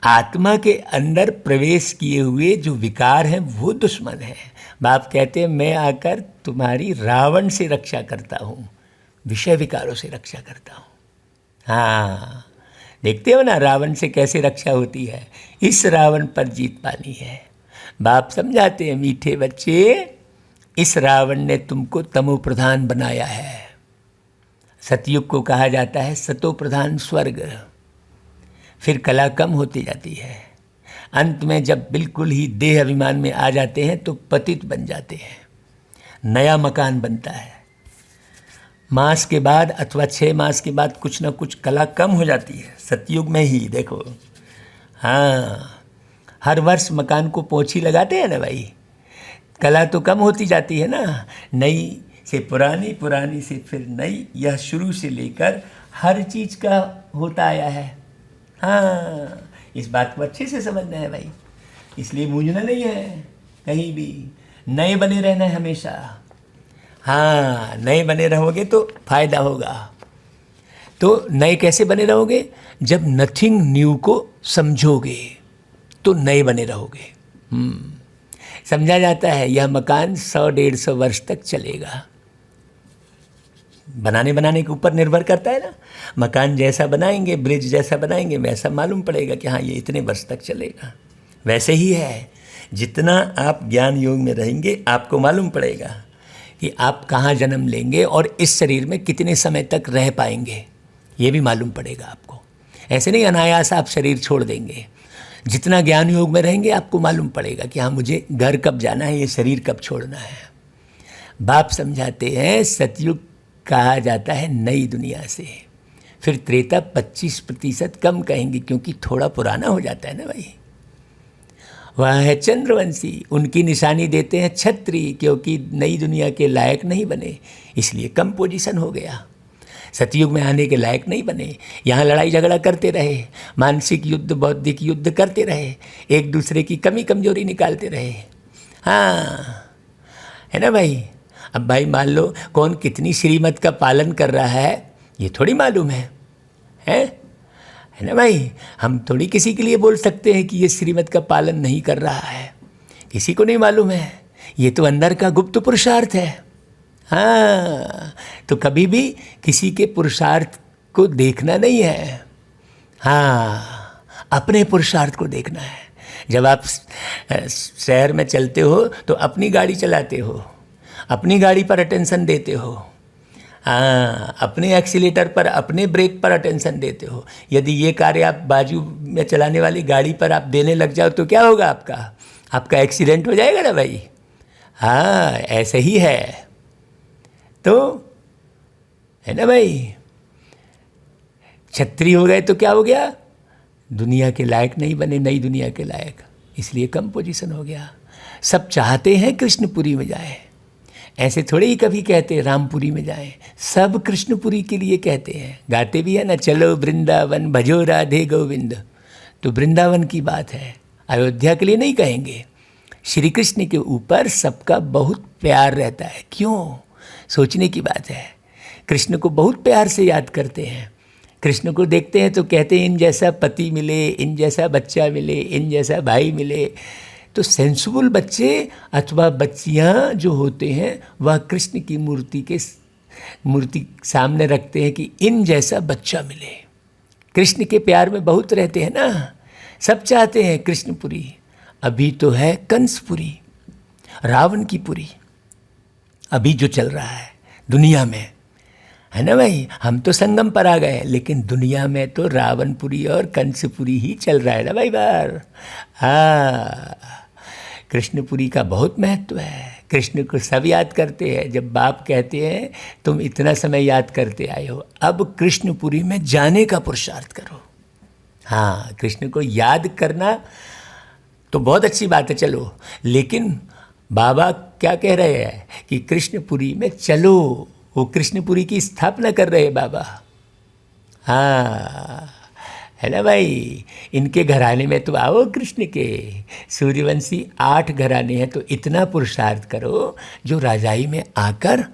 आत्मा के अंदर प्रवेश किए हुए जो विकार हैं वो दुश्मन है। बाप कहते हैं मैं आकर तुम्हारी रावण से रक्षा करता हूँ, विषय विकारों से रक्षा करता हूँ। हाँ, देखते हो ना रावण से कैसे रक्षा होती है। इस रावण पर जीत पानी है। बाप समझाते हैं मीठे बच्चे, इस रावण ने तुमको तमो प्रधान बनाया है। सतयुग को कहा जाता है सतो प्रधान स्वर्ग। फिर कला कम होती जाती है। अंत में जब बिल्कुल ही देह अभिमान में आ जाते हैं तो पतित बन जाते हैं। नया मकान बनता है। मास के बाद अथवा 6 मास के बाद कुछ ना कुछ कला कम हो जाती है। सतयुग में ही देखो, हाँ, हर वर्ष मकान को पोछी लगाते हैं ना भाई, कला तो कम होती जाती है ना। नई से पुरानी, पुरानी से फिर नई, यह शुरू से लेकर हर चीज़ का होता आया है। हाँ, इस बात को अच्छे से समझना है भाई। इसलिए मूंझना नहीं है कहीं भी, नए बने रहना है हमेशा। हाँ, नए बने रहोगे तो फायदा होगा। तो नए कैसे बने रहोगे? जब नथिंग न्यू को समझोगे तो नए बने रहोगे। समझा जाता है यह मकान 100-150 वर्ष तक चलेगा। बनाने के ऊपर निर्भर करता है ना। मकान जैसा बनाएंगे, ब्रिज जैसा बनाएंगे, वैसा मालूम पड़ेगा कि हाँ ये इतने वर्ष तक चलेगा। वैसे ही है, जितना आप ज्ञान योग में रहेंगे आपको मालूम पड़ेगा कि आप कहाँ जन्म लेंगे और इस शरीर में कितने समय तक रह पाएंगे, ये भी मालूम पड़ेगा आपको। ऐसे नहीं अनायास आप शरीर छोड़ देंगे। जितना ज्ञान योग में रहेंगे आपको मालूम पड़ेगा कि हाँ मुझे घर कब जाना है, ये शरीर कब छोड़ना है। बाप समझाते हैं सतयुग कहा जाता है नई दुनिया से। फिर त्रेता 25% कम कहेंगे क्योंकि थोड़ा पुराना हो जाता है ना भाई। वह है चंद्रवंशी, उनकी निशानी देते हैं छत्री, क्योंकि नई दुनिया के लायक नहीं बने इसलिए कम पोजीशन हो गया। सतयुग में आने के लायक नहीं बने, यहाँ लड़ाई झगड़ा करते रहे, मानसिक युद्ध बौद्धिक युद्ध करते रहे, एक दूसरे की कमी कमजोरी निकालते रहे। हाँ, है ना भाई। अब भाई मान लो कौन कितनी श्रीमत का पालन कर रहा है ये थोड़ी मालूम है ना भाई। हम थोड़ी किसी के लिए बोल सकते हैं कि ये श्रीमत का पालन नहीं कर रहा है, किसी को नहीं मालूम है। ये तो अंदर का गुप्त पुरुषार्थ है। हाँ, तो कभी भी किसी के पुरुषार्थ को देखना नहीं है। हाँ, अपने पुरुषार्थ को देखना है। जब आप शहर में चलते हो तो अपनी गाड़ी चलाते हो, अपनी गाड़ी पर अटेंशन देते हो। हाँ, अपने एक्सीलेटर पर, अपने ब्रेक पर अटेंशन देते हो। यदि ये कार्य आप बाजू में चलाने वाली गाड़ी पर आप देने लग जाओ तो क्या होगा? आपका एक्सीडेंट हो जाएगा ना भाई। हाँ, ऐसे ही है। तो है ना भाई, छत्री हो गए तो क्या हो गया? दुनिया के लायक नहीं बने, नई दुनिया के लायक, इसलिए कम पोजीशन हो गया। सब चाहते हैं कृष्णपुरी में जाए, ऐसे थोड़े ही कभी कहते हैं रामपुरी में जाए। सब कृष्णपुरी के लिए कहते हैं, गाते भी है ना, चलो वृंदावन भजो राधे गोविंद। तो वृंदावन की बात है, अयोध्या के लिए नहीं कहेंगे। श्री कृष्ण के ऊपर सबका बहुत प्यार रहता है। क्यों? सोचने की बात है। कृष्ण को बहुत प्यार से याद करते हैं। कृष्ण को देखते हैं तो कहते हैं इन जैसा पति मिले, इन जैसा बच्चा मिले, इन जैसा भाई मिले। तो सेंसिबल बच्चे अथवा बच्चियाँ जो होते हैं वह कृष्ण की मूर्ति सामने रखते हैं कि इन जैसा बच्चा मिले। कृष्ण के प्यार में बहुत रहते हैं ना, सब चाहते हैं कृष्णपुरी। अभी तो है कंसपुरी, रावण की पुरी, अभी जो चल रहा है दुनिया में, है ना भाई। हम तो संगम पर आ गए, लेकिन दुनिया में तो रावणपुरी और कंसपुरी ही चल रहा है ना भाई बार। हाँ, कृष्णपुरी का बहुत महत्व है। कृष्ण को सब याद करते हैं। जब बाप कहते हैं तुम इतना समय याद करते आए हो, अब कृष्णपुरी में जाने का पुरुषार्थ करो। हाँ, कृष्ण को याद करना तो बहुत अच्छी बात है, चलो, लेकिन बाबा क्या कह रहे हैं कि कृष्णपुरी में चलो। वो कृष्णपुरी की स्थापना कर रहे हैं बाबा। हाँ, है ना भाई। इनके घराने में तो आओ, कृष्ण के सूर्यवंशी 8 घराने हैं, तो इतना पुरुषार्थ करो जो राजाई में आकर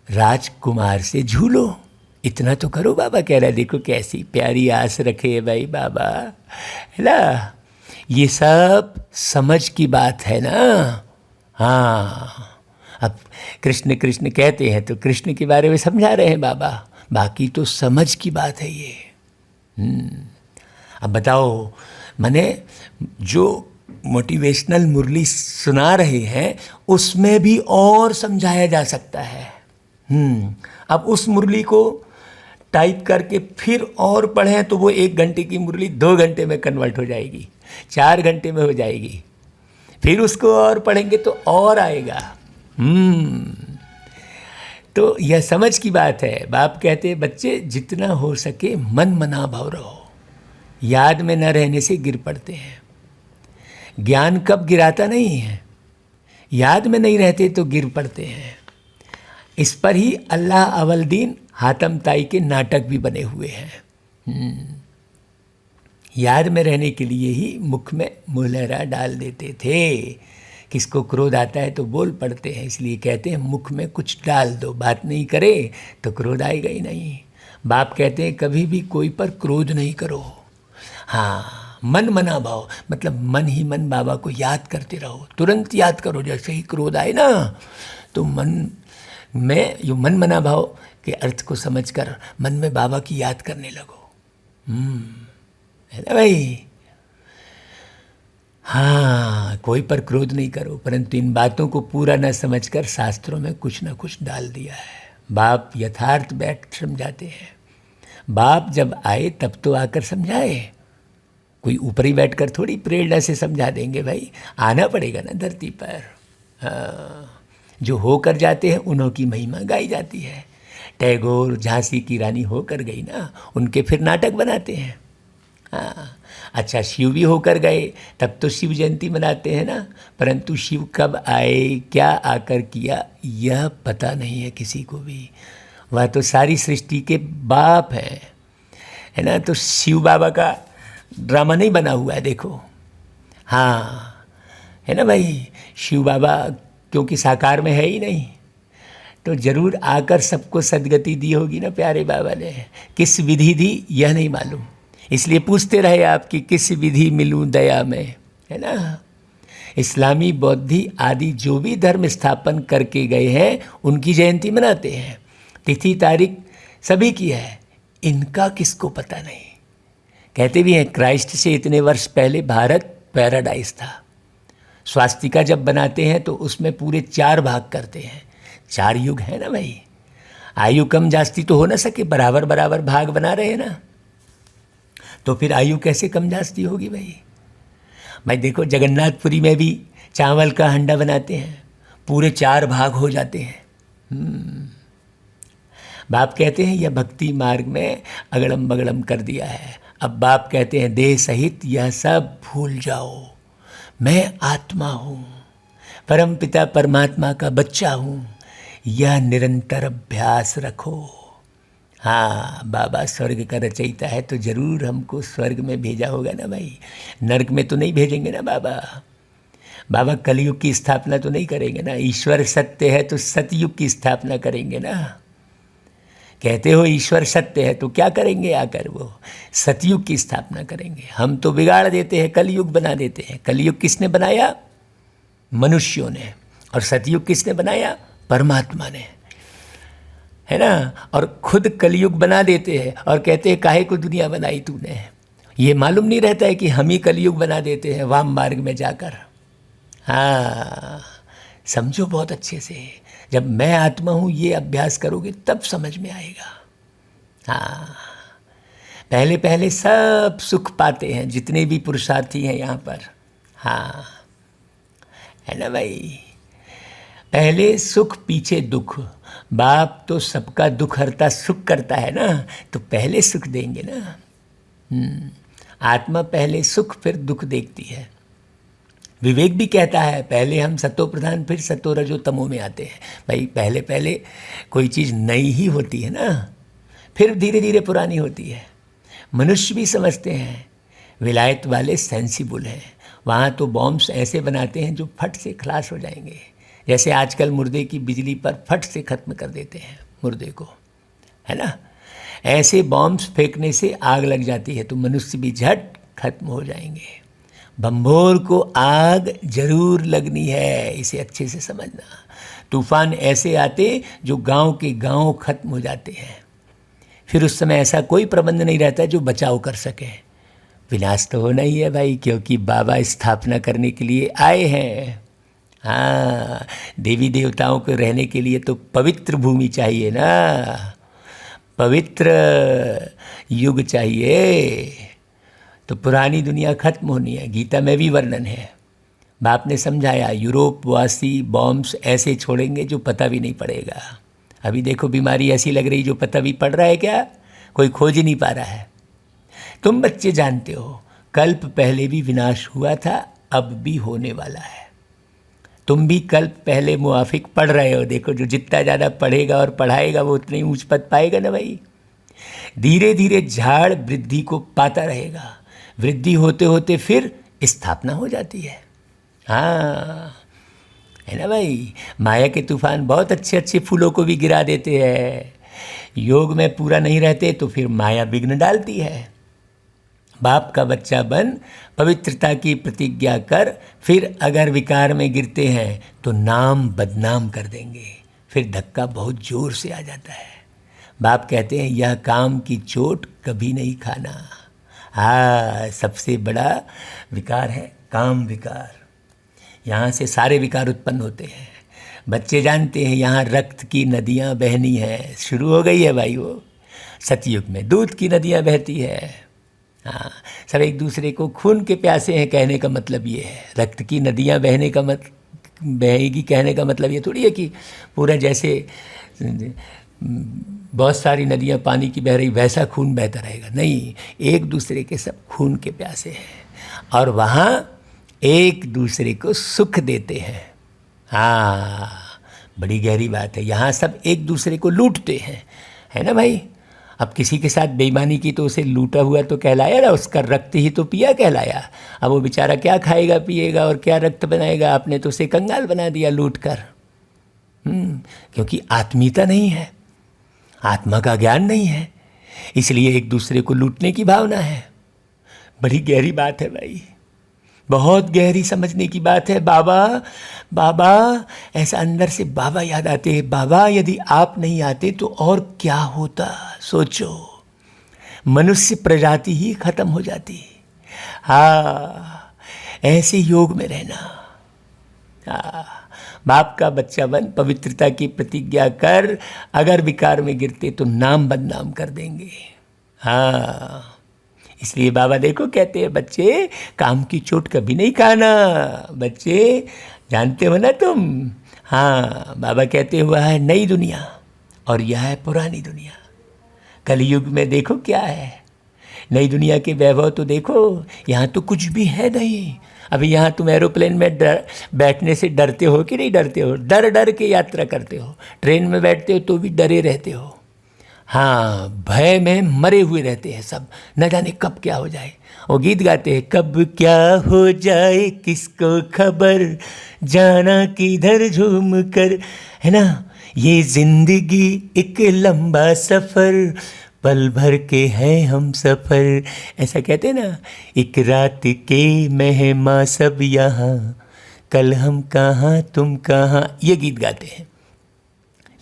राजकुमार से झूलो। इतना तो करो। बाबा कह रहा है, देखो कैसी प्यारी आस रखे है भाई बाबा, है ना। ये सब समझ की बात है ना। हाँ, अब कृष्ण कृष्ण कहते हैं तो कृष्ण के बारे में समझा रहे हैं बाबा, बाकी तो समझ की बात है ये। अब बताओ, मैंने जो मोटिवेशनल मुरली सुना रहे हैं उसमें भी और समझाया जा सकता है। अब उस मुरली को टाइप करके फिर और पढ़ें तो वो 1 घंटे की मुरली 2 घंटे में कन्वर्ट हो जाएगी, 4 घंटे में हो जाएगी। फिर उसको और पढ़ेंगे तो और आएगा। तो यह समझ की बात है। बाप कहते हैं बच्चे जितना हो सके मन मना भाव रहो। याद में न रहने से गिर पड़ते हैं। ज्ञान कब गिराता नहीं है, याद में नहीं रहते तो गिर पड़ते हैं। इस पर ही अल्लाह अवल दीन हातम ताई के नाटक भी बने हुए हैं। याद में रहने के लिए ही मुख में मुहलरा डाल देते थे। किसको क्रोध आता है तो बोल पड़ते हैं, इसलिए कहते हैं मुख में कुछ डाल दो, बात नहीं करे तो क्रोध आएगा ही नहीं। बाप कहते हैं कभी भी कोई पर क्रोध नहीं करो। हाँ, मन मना भाव, मतलब मन ही मन बाबा को याद करते रहो। तुरंत याद करो, जैसे ही क्रोध आए ना तो मन में यो मन मना भाव के अर्थ को समझकर मन में बाबा की याद करने लगो। है ना भाई। हाँ, कोई पर क्रोध नहीं करो, परंतु इन बातों को पूरा न समझकर शास्त्रों में कुछ न कुछ डाल दिया है। बाप यथार्थ बैठ समझाते हैं। बाप जब आए तब तो आकर समझाए, कोई ऊपर ही बैठकर थोड़ी प्रेरणा से समझा देंगे भाई। आना पड़ेगा ना धरती पर। हाँ, जो होकर जाते हैं उन्हों की महिमा गाई जाती है। टैगोर झांसी की रानी होकर गई ना, उनके फिर नाटक बनाते हैं। हाँ, अच्छा, शिव भी होकर गए तब तो शिव जयंती मनाते हैं ना, परंतु शिव कब आए, क्या आकर किया, यह पता नहीं है किसी को भी। वह तो सारी सृष्टि के बाप हैं, है ना। तो शिव बाबा का ड्रामा नहीं बना हुआ है, देखो। हाँ, है ना भाई। शिव बाबा क्योंकि साकार में है ही नहीं, तो जरूर आकर सबको सदगति दी होगी ना प्यारे बाबा ने। किस विधि दी यह नहीं मालूम, इसलिए पूछते रहे आप कि किस विधि मिलूं दया में, है ना। इस्लामी बौद्धि आदि जो भी धर्म स्थापन करके गए हैं उनकी जयंती मनाते हैं, तिथि तारीख सभी की है, इनका किसको पता नहीं। कहते भी हैं क्राइस्ट से इतने वर्ष पहले भारत पैराडाइज था। स्वास्तिका जब बनाते हैं तो उसमें पूरे 4 भाग करते हैं। 4 युग है ना भाई। आयु कम जास्ती तो हो ना सके, बराबर बराबर भाग बना रहे हैं ना, तो फिर आयु कैसे कम जास्ती होगी भाई। भाई देखो, जगन्नाथपुरी में भी चावल का हंडा बनाते हैं, पूरे 4 भाग हो जाते हैं। बाप कहते हैं यह भक्ति मार्ग में अगड़म बगड़म कर दिया है। अब बाप कहते हैं देह सहित यह सब भूल जाओ, मैं आत्मा हूँ, परम पिता परमात्मा का बच्चा हूँ, यह निरंतर अभ्यास रखो। हाँ, बाबा स्वर्ग का रचयिता है तो जरूर हमको स्वर्ग में भेजा होगा ना भाई, नरक में तो नहीं भेजेंगे ना बाबा। बाबा कलयुग की स्थापना तो नहीं करेंगे ना। ईश्वर सत्य है तो सतयुग की स्थापना करेंगे ना। कहते हो ईश्वर सत्य है तो क्या करेंगे आकर, वो सतयुग की स्थापना करेंगे। हम तो बिगाड़ देते हैं, कलयुग बना देते हैं। कलयुग किसने बनाया? मनुष्यों ने। और सतयुग किसने बनाया? परमात्मा ने, है ना। और खुद कलयुग बना देते हैं और कहते हैं काहे को दुनिया बनाई तूने। ये मालूम नहीं रहता है कि हम ही कलयुग बना देते हैं वाम मार्ग में जाकर। हाँ, समझो बहुत अच्छे से, जब मैं आत्मा हूँ ये अभ्यास करोगे तब समझ में आएगा। हाँ, पहले पहले सब सुख पाते हैं जितने भी पुरुषार्थी हैं यहाँ पर। हाँ, है ना भाई, पहले सुख पीछे दुख। बाप तो सबका दुख हरता सुख करता है ना, तो पहले सुख देंगे ना। आत्मा पहले सुख फिर दुख देखती है। विवेक भी कहता है पहले हम सतो प्रधान फिर सतो रजो तमो में आते हैं। भाई पहले पहले कोई चीज़ नई ही होती है ना, फिर धीरे धीरे पुरानी होती है। मनुष्य भी समझते हैं, विलायत वाले सेंसिबल हैं। वहाँ तो बॉम्ब्स ऐसे बनाते हैं जो फट से खलास हो जाएंगे, जैसे आजकल मुर्दे की बिजली पर फट से ख़त्म कर देते हैं मुर्दे को, है ना। ऐसे बॉम्ब्स फेंकने से आग लग जाती है तो मनुष्य भी झट खत्म हो जाएंगे। बम्भोर को आग जरूर लगनी है, इसे अच्छे से समझना। तूफान ऐसे आते जो गांव के गांव खत्म हो जाते हैं, फिर उस समय ऐसा कोई प्रबंध नहीं रहता जो बचाव कर सके। विनाश तो होना ही है भाई, क्योंकि बाबा स्थापना करने के लिए आए हैं। हाँ, देवी देवताओं को रहने के लिए तो पवित्र भूमि चाहिए ना, पवित्र युग चाहिए। तो पुरानी दुनिया खत्म होनी है। गीता में भी वर्णन है, बाप ने समझाया यूरोपवासी बॉम्ब्स ऐसे छोड़ेंगे जो पता भी नहीं पड़ेगा। अभी देखो बीमारी ऐसी लग रही जो पता भी पड़ रहा है क्या, कोई खोज ही नहीं पा रहा है। तुम बच्चे जानते हो कल्प पहले भी विनाश हुआ था, अब भी होने वाला है। तुम भी कल्प पहले मुआफिक पढ़ रहे हो। देखो जो जितना ज़्यादा पढ़ेगा और पढ़ाएगा वो उतना ही ऊंच पद पाएगा ना भाई। धीरे धीरे झाड़ वृद्धि को पाता रहेगा, वृद्धि होते होते फिर स्थापना हो जाती है। हाँ, है ना भाई। माया के तूफान बहुत अच्छे अच्छे फूलों को भी गिरा देते हैं। योग में पूरा नहीं रहते तो फिर माया विघ्न डालती है। बाप का बच्चा बन पवित्रता की प्रतिज्ञा कर, फिर अगर विकार में गिरते हैं तो नाम बदनाम कर देंगे, फिर धक्का बहुत जोर से आ जाता है। बाप कहते हैं यह काम की चोट कभी नहीं खाना। हाँ, सबसे बड़ा विकार है काम विकार। यहाँ से सारे विकार उत्पन्न होते हैं। बच्चे जानते हैं यहाँ रक्त की नदियाँ बहनी हैं, शुरू हो गई है भाई। वो सतयुग में दूध की नदियाँ बहती है। हाँ, सब एक दूसरे को खून के प्यासे हैं, कहने का मतलब ये है। रक्त की नदियाँ बहने का बहेगी कहने का मतलब ये थोड़ी है कि पूरा जैसे बहुत सारी नदियाँ पानी की बह रही वैसा खून बहता रहेगा। नहीं, एक दूसरे के सब खून के प्यासे हैं और वहाँ एक दूसरे को सुख देते हैं। हाँ, बड़ी गहरी बात है। यहाँ सब एक दूसरे को लूटते हैं, है ना भाई। अब किसी के साथ बेईमानी की तो उसे लूटा हुआ तो कहलाया ना, उसका रक्त ही तो पिया कहलाया। अब वो बेचारा क्या खाएगा पिएगा और क्या रक्त बनाएगा, आपने तो उसे कंगाल बना दिया लूट कर। क्योंकि आत्मीयता नहीं है, आत्मा का ज्ञान नहीं है, इसलिए एक दूसरे को लूटने की भावना है। बड़ी गहरी बात है भाई, बहुत गहरी समझने की बात है। बाबा बाबा ऐसा अंदर से बाबा याद आते हैं। बाबा यदि आप नहीं आते तो और क्या होता, सोचो, मनुष्य प्रजाति ही खत्म हो जाती। हाँ, ऐसे योग में रहना। हाँ, बाप का बच्चा बन पवित्रता की प्रतिज्ञा कर, अगर विकार में गिरते तो नाम बदनाम कर देंगे। हाँ, इसलिए बाबा देखो कहते हैं बच्चे काम की चोट कभी नहीं खाना। बच्चे जानते हो ना तुम। हाँ, बाबा कहते हुआ है नई दुनिया और यह है पुरानी दुनिया। कलयुग में देखो क्या है, नई दुनिया के वैभव तो देखो। यहाँ तो कुछ भी है नहीं। अभी यहाँ तुम एरोप्लेन में बैठने से डरते हो कि नहीं डरते हो? डर डर के यात्रा करते हो। ट्रेन में बैठते हो तो भी डरे रहते हो। हाँ, भय में मरे हुए रहते हैं सब, न जाने कब क्या हो जाए। वो गीत गाते हैं, कब क्या हो जाए किसको खबर, जाना किधर झूम कर, है ना। ये जिंदगी एक लंबा सफ़र, पल भर के हैं हम सफ़र, ऐसा कहते हैं ना। एक रात के मेहमा सब यहाँ, कल हम कहाँ तुम कहाँ, ये गीत गाते हैं।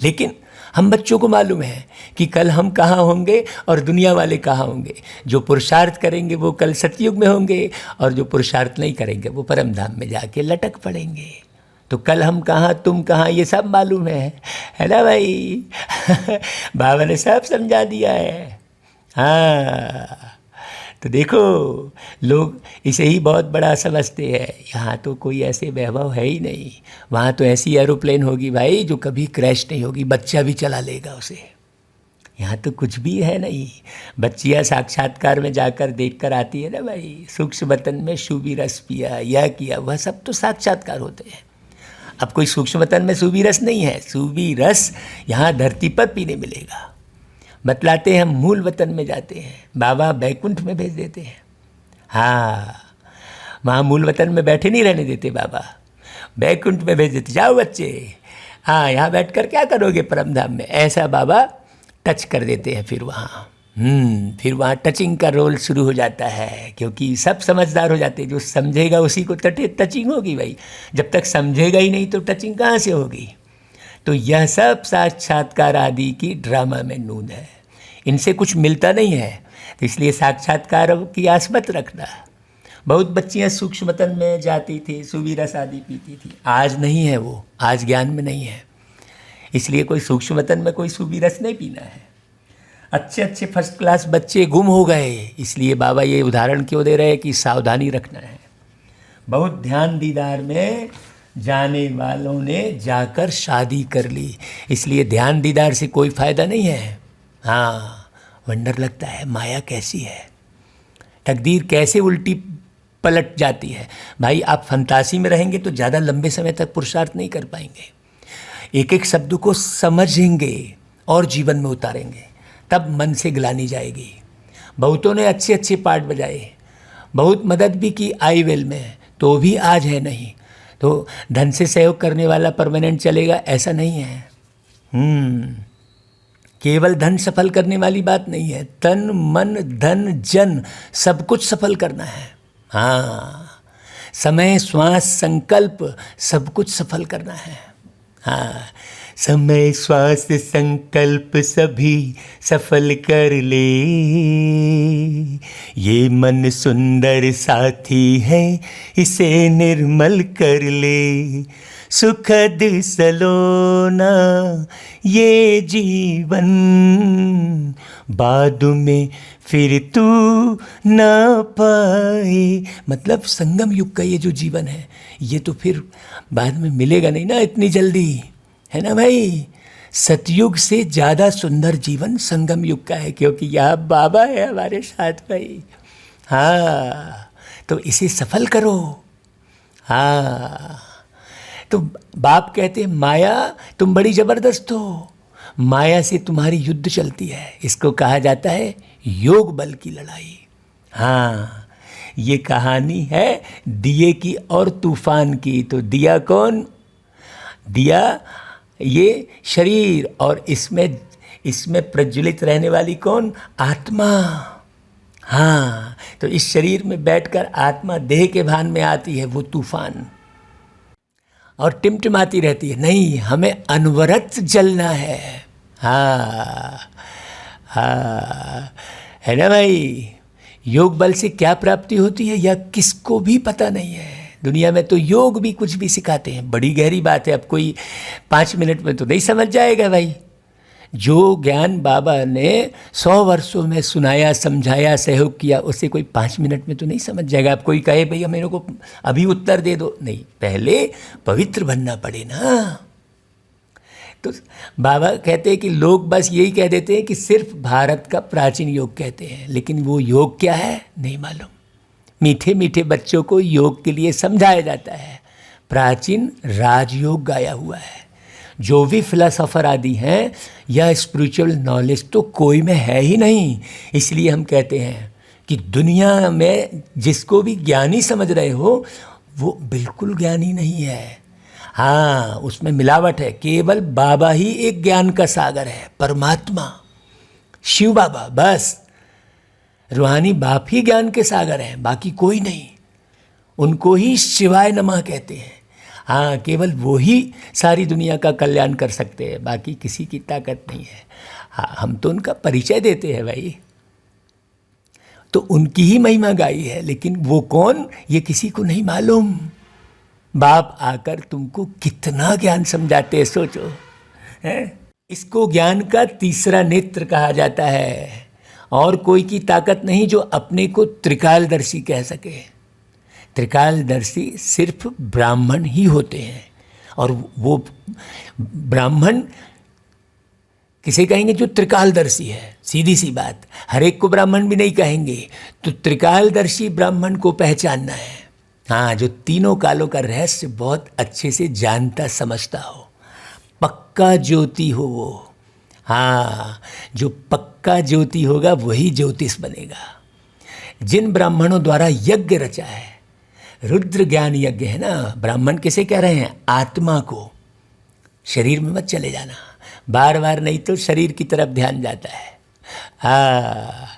लेकिन हम बच्चों को मालूम है कि कल हम कहाँ होंगे और दुनिया वाले कहाँ होंगे। जो पुरुषार्थ करेंगे वो कल सतयुग में होंगे और जो पुरुषार्थ नहीं करेंगे वो परम धाम में जाके लटक पड़ेंगे। तो कल हम कहाँ तुम कहाँ ये सब मालूम है ना भाई। बाबा ने सब समझा दिया है। हाँ, तो देखो लोग इसे ही बहुत बड़ा समझते हैं। यहाँ तो कोई ऐसे वैभव है ही नहीं। वहाँ तो ऐसी एरोप्लेन होगी भाई जो कभी क्रैश नहीं होगी, बच्चा भी चला लेगा उसे। यहाँ तो कुछ भी है नहीं। बच्चियाँ साक्षात्कार में जाकर देख कर आती है ना भाई, सूक्ष्म वतन में सूबी रस पिया, यह किया, वह सब तो साक्षात्कार होते हैं। अब कोई सूक्ष्म वतन में सूबी रस नहीं है, सूबी रस यहाँ धरती पर पीने मिलेगा। बतलाते हैं हम मूल वतन में जाते हैं, बाबा बैकुंठ में भेज देते हैं। हाँ, वहाँ मूल वतन में बैठे नहीं रहने देते बाबा, बैकुंठ में भेज देते। जाओ बच्चे, हाँ यहाँ बैठकर क्या करोगे परम धाम में, ऐसा बाबा टच कर देते हैं। फिर वहाँ टचिंग का रोल शुरू हो जाता है, क्योंकि सब समझदार हो जाते हैं। जो समझेगा उसी को टचिंग होगी भाई, जब तक समझेगा ही नहीं तो टचिंग कहाँ से होगी। तो यह सब साक्षात्कार आदि की ड्रामा में नून है, इनसे कुछ मिलता नहीं है। तो इसलिए साक्षात्कार की आस मत रखना। बहुत बच्चियाँ सूक्ष्म वतन में जाती थी, सूबी रस आदि पीती थी, आज नहीं है वो, आज ज्ञान में नहीं है। इसलिए कोई सूक्ष्म वतन में कोई सूबी रस नहीं पीना है। अच्छे अच्छे फर्स्ट क्लास बच्चे गुम हो गए, इसलिए बाबा ये उदाहरण क्यों दे रहे हैं कि सावधानी रखना है। बहुत ध्यान दीदार में जाने वालों ने जाकर शादी कर ली, इसलिए ध्यान दीदार से कोई फ़ायदा नहीं है। हाँ, वंडर लगता है माया कैसी है, तकदीर कैसे उल्टी पलट जाती है। भाई आप फंतासी में रहेंगे तो ज़्यादा लंबे समय तक पुरुषार्थ नहीं कर पाएंगे। एक एक शब्द को समझेंगे और जीवन में उतारेंगे, तब मन से ग्लानि जाएगी। बहुतों ने अच्छे अच्छे पार्ट बजाए, बहुत मदद भी की आई वेल में, तो भी आज है नहीं। तो धन से सहयोग करने वाला परमानेंट चलेगा ऐसा नहीं है। केवल धन सफल करने वाली बात नहीं है, तन मन धन जन सब कुछ सफल करना है। हाँ, समय श्वास संकल्प सब कुछ सफल करना है। हाँ, समय श्वास संकल्प सभी सफल कर ले, ये मन सुंदर साथी है इसे निर्मल कर ले, सुखद सलोना ये जीवन, बाद में फिर तू ना पाए। मतलब संगम युग का ये जो जीवन है, ये तो फिर बाद में मिलेगा नहीं ना इतनी जल्दी, है ना भाई। सतयुग से ज़्यादा सुंदर जीवन संगम युग का है, क्योंकि यहाँ बाबा है हमारे साथ भाई। हाँ, तो इसे सफल करो। हाँ, तो बाप कहते हैं माया तुम बड़ी ज़बरदस्त हो, माया से तुम्हारी युद्ध चलती है, इसको कहा जाता है योग बल की लड़ाई। हाँ, ये कहानी है दिए की और तूफान की। तो दिया कौन, दिया ये शरीर, और इसमें प्रज्वलित रहने वाली कौन, आत्मा। हाँ, तो इस शरीर में बैठकर आत्मा देह के भान में आती है, वो तूफान, और टिमटिमाती रहती है, नहीं हमें अनवरत जलना है। हाँ हाँ, है ना भाई। योग बल से क्या प्राप्ति होती है यह किसको भी पता नहीं है। दुनिया में तो योग भी कुछ भी सिखाते हैं, बड़ी गहरी बात है। अब कोई 5 मिनट में तो नहीं समझ जाएगा भाई। जो ज्ञान बाबा ने 100 वर्षों में सुनाया, समझाया, सहयोग किया, उसे कोई 5 मिनट में तो नहीं समझ जाएगा। अब कोई कहे भैया मेरे को अभी उत्तर दे दो, नहीं, पहले पवित्र बनना पड़े ना। तो बाबा कहते हैं कि लोग बस यही कह देते हैं कि सिर्फ भारत का प्राचीन योग कहते हैं, लेकिन वो योग क्या है नहीं मालूम। मीठे मीठे बच्चों को योग के लिए समझाया जाता है। प्राचीन राजयोग गाया हुआ है। जो भी फिलोसोफर आदि हैं, यह स्पिरिचुअल नॉलेज तो कोई में है ही नहीं। इसलिए हम कहते हैं कि दुनिया में जिसको भी ज्ञानी समझ रहे हो वो बिल्कुल ज्ञानी नहीं है। हाँ, उसमें मिलावट है। केवल बाबा ही एक ज्ञान का सागर है, परमात्मा शिव बाबा, बस रूहानी बाप ही ज्ञान के सागर हैं, बाकी कोई नहीं। उनको ही शिवाय नमः कहते हैं। हाँ, केवल वो ही सारी दुनिया का कल्याण कर सकते हैं, बाकी किसी की ताकत नहीं है। हाँ, हम तो उनका परिचय देते हैं भाई, तो उनकी ही महिमा गाई है, लेकिन वो कौन ये किसी को नहीं मालूम। बाप आकर तुमको कितना ज्ञान समझाते हैं, सोचो है। इसको ज्ञान का तीसरा नेत्र कहा जाता है। और कोई की ताकत नहीं जो अपने को त्रिकालदर्शी कह सके। त्रिकालदर्शी सिर्फ ब्राह्मण ही होते हैं। और वो ब्राह्मण किसे कहेंगे? जो त्रिकालदर्शी है। सीधी सी बात, हर एक को ब्राह्मण भी नहीं कहेंगे। तो त्रिकालदर्शी ब्राह्मण को पहचानना है। हाँ, जो तीनों कालों का रहस्य बहुत अच्छे से जानता समझता हो, पक्का ज्योति हो वो। हाँ, जो पक्का ज्योति होगा वही ज्योतिष बनेगा। जिन ब्राह्मणों द्वारा यज्ञ रचा है, रुद्र ज्ञान यज्ञ है ना। ब्राह्मण किसे कह रहे हैं? आत्मा को। शरीर में मत चले जाना, बार बार, नहीं तो शरीर की तरफ ध्यान जाता है। हाँ,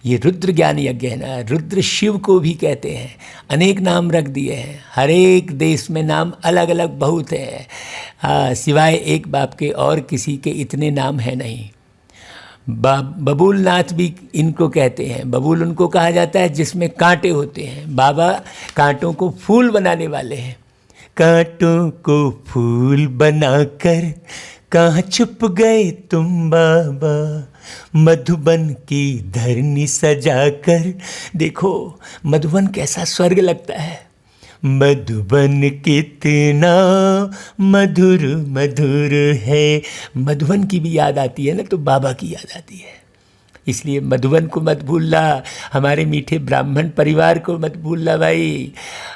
ये रुद्र ज्ञान यज्ञ है ना। रुद्र शिव को भी कहते हैं, अनेक नाम रख दिए हैं। हर एक देश में नाम अलग अलग बहुत है। हाँ, सिवाय एक बाप के और किसी के इतने नाम हैं नहीं। बबूल नाथ भी इनको कहते हैं। बबूल उनको कहा जाता है जिसमें कांटे होते हैं। बाबा कांटों को फूल बनाने वाले हैं। कांटों को फूल बनाकर कहाँ छुप गए तुम बाबा, मधुबन की धरनी सजाकर। देखो मधुबन कैसा स्वर्ग लगता है। मधुबन कितना मधुर मधुर है। मधुबन की भी याद आती है ना, तो बाबा की याद आती है। इसलिए मधुबन को मत भूलना, हमारे मीठे ब्राह्मण परिवार को मत भूलना भाई।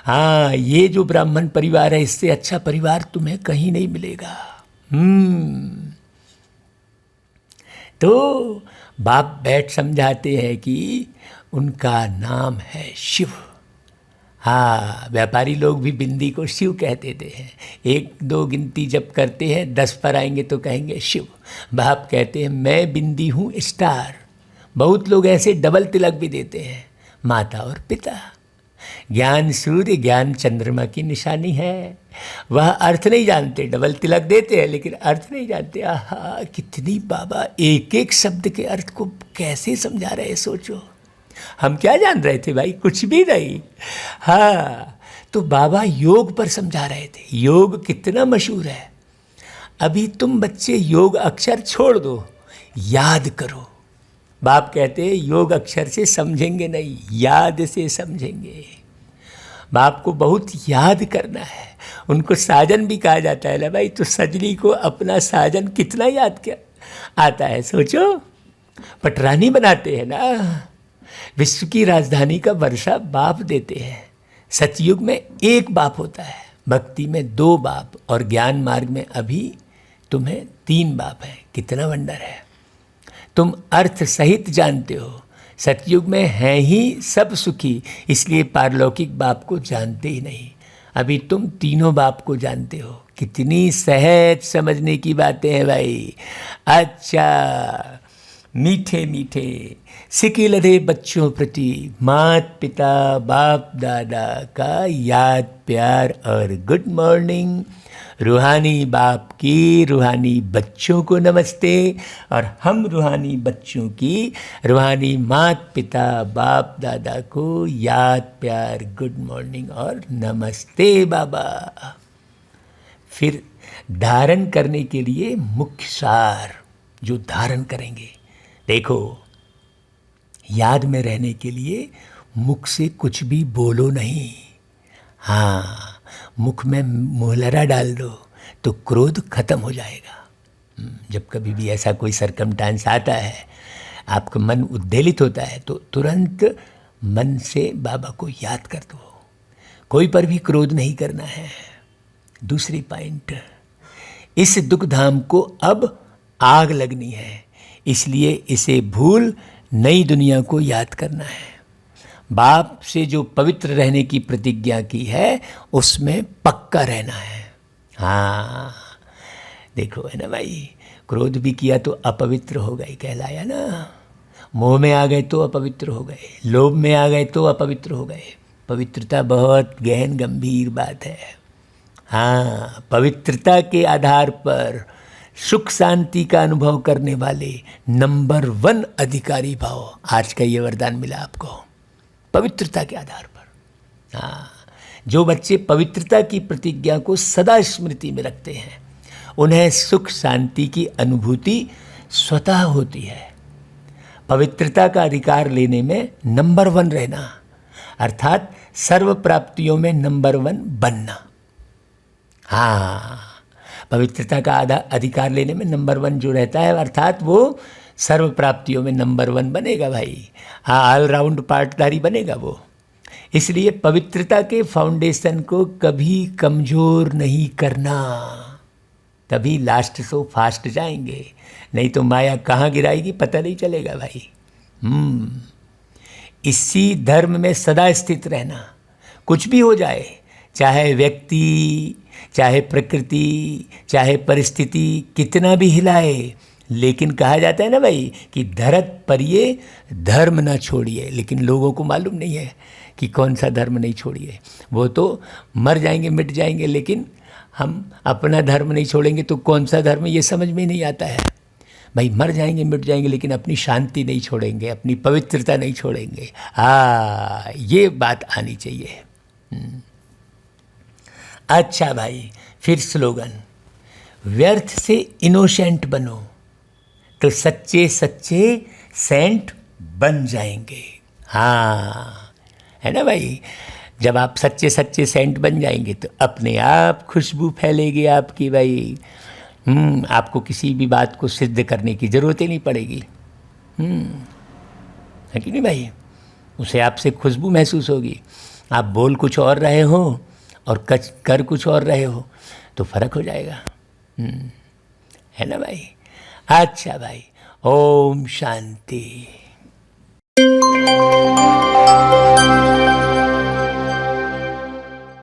हाँ, ये जो ब्राह्मण परिवार है, इससे अच्छा परिवार तुम्हें कहीं नहीं मिलेगा। तो बाप बैठ समझाते हैं कि उनका नाम है शिव। हाँ, व्यापारी लोग भी बिंदी को शिव कहते थे। 1-2 गिनती जब करते हैं 10 पर आएंगे तो कहेंगे शिव। बाप कहते हैं मैं बिंदी हूँ स्टार। बहुत लोग ऐसे डबल तिलक भी देते हैं, माता और पिता। ज्ञान सूर्य, ज्ञान चंद्रमा की निशानी है। वह अर्थ नहीं जानते, डबल तिलक देते हैं लेकिन अर्थ नहीं जानते। आहा, कितनी बाबा एक एक शब्द के अर्थ को कैसे समझा रहे हैं, सोचो। हम क्या जान रहे थे भाई? कुछ भी नहीं। हाँ, तो बाबा योग पर समझा रहे थे। योग कितना मशहूर है। अभी तुम बच्चे योग अक्षर छोड़ दो, याद करो। बाप कहते हैं योग अक्षर से समझेंगे नहीं, याद से समझेंगे। बाप को बहुत याद करना है। उनको साजन भी कहा जाता है ना भाई। तो सजनी को अपना साजन कितना याद क्या आता है, सोचो। पटरानी बनाते हैं ना। विश्व की राजधानी का वर्षा बाप देते हैं। सतयुग में एक बाप होता है, भक्ति में 2 बाप, और ज्ञान मार्ग में अभी तुम्हें 3 बाप है। कितना वंडर है। तुम अर्थ सहित जानते हो। सतयुग में हैं ही सब सुखी, इसलिए पारलौकिक बाप को जानते ही नहीं। अभी तुम तीनों बाप को जानते हो। कितनी सहज समझने की बातें हैं भाई। अच्छा, मीठे मीठे सिकिलधे बच्चों प्रति मात पिता बाप दादा का याद प्यार और गुड मॉर्निंग। रूहानी बाप की रूहानी बच्चों को नमस्ते, और हम रूहानी बच्चों की रूहानी मात पिता बाप दादा को याद प्यार गुड मॉर्निंग और नमस्ते बाबा। फिर धारण करने के लिए मुख्य सार जो धारण करेंगे। देखो, याद में रहने के लिए मुख से कुछ भी बोलो नहीं। हाँ, मुख में मोहलरा डाल दो तो क्रोध खत्म हो जाएगा। जब कभी भी ऐसा कोई सरकमस्टांस आता है, आपका मन उद्वेलित होता है, तो तुरंत मन से बाबा को याद कर दो। कोई पर भी क्रोध नहीं करना है। दूसरी पॉइंट, इस दुख धाम को अब आग लगनी है, इसलिए इसे भूल नई दुनिया को याद करना है। बाप से जो पवित्र रहने की प्रतिज्ञा की है, उसमें पक्का रहना है। हाँ, देखो है ना भाई, क्रोध भी किया तो अपवित्र हो गए, कहलाया ना। मोह में आ गए तो अपवित्र हो गए, लोभ में आ गए तो अपवित्र हो गए। पवित्रता बहुत गहन गंभीर बात है। हाँ, पवित्रता के आधार पर सुख शांति का अनुभव करने वाले नंबर 1 अधिकारी भाव, आज का ये वरदान मिला आपको, पवित्रता के आधार पर। हाँ, जो बच्चे पवित्रता की प्रतिज्ञा को सदा स्मृति में रखते हैं उन्हें सुख शांति की अनुभूति स्वतः होती है। पवित्रता का अधिकार लेने में नंबर 1 रहना अर्थात सर्व प्राप्तियों में नंबर 1 बनना। हाँ, पवित्रता का अधिकार लेने में नंबर 1 जो रहता है अर्थात वो सर्व प्राप्तियों में नंबर 1 बनेगा भाई। हाँ, ऑल राउंड पार्टदारी बनेगा वो। इसलिए पवित्रता के फाउंडेशन को कभी कमज़ोर नहीं करना, तभी लास्ट सो फास्ट जाएंगे, नहीं तो माया कहाँ गिराएगी पता नहीं चलेगा भाई। इसी धर्म में सदा स्थित रहना, कुछ भी हो जाए, चाहे व्यक्ति, चाहे प्रकृति, चाहे परिस्थिति कितना भी हिलाए, लेकिन कहा जाता है ना भाई कि धरत पर ये धर्म ना छोड़िए। लेकिन लोगों को मालूम नहीं है कि कौन सा धर्म नहीं छोड़िए। वो तो मर जाएंगे, मिट जाएंगे, लेकिन हम अपना धर्म नहीं छोड़ेंगे तो कौन सा धर्म, ये समझ में नहीं आता है भाई। मर जाएंगे, मिट जाएंगे, लेकिन अपनी शांति नहीं छोड़ेंगे, अपनी पवित्रता नहीं छोड़ेंगे। ये बात आनी चाहिए। अच्छा भाई, फिर स्लोगन, व्यर्थ से इनोसेंट बनो तो सच्चे सच्चे सेंट बन जाएंगे। हाँ, है ना भाई। जब आप सच्चे सच्चे सेंट बन जाएंगे तो अपने आप खुशबू फैलेगी आपकी भाई। आपको किसी भी बात को सिद्ध करने की ज़रूरत ही नहीं पड़ेगी। है कि नहीं भाई। उसे आपसे खुशबू महसूस होगी। आप बोल कुछ और रहे हो और कर कुछ और रहे हो तो फ़र्क हो जाएगा। है ना भाई। अच्छा भाई, ओम शांति।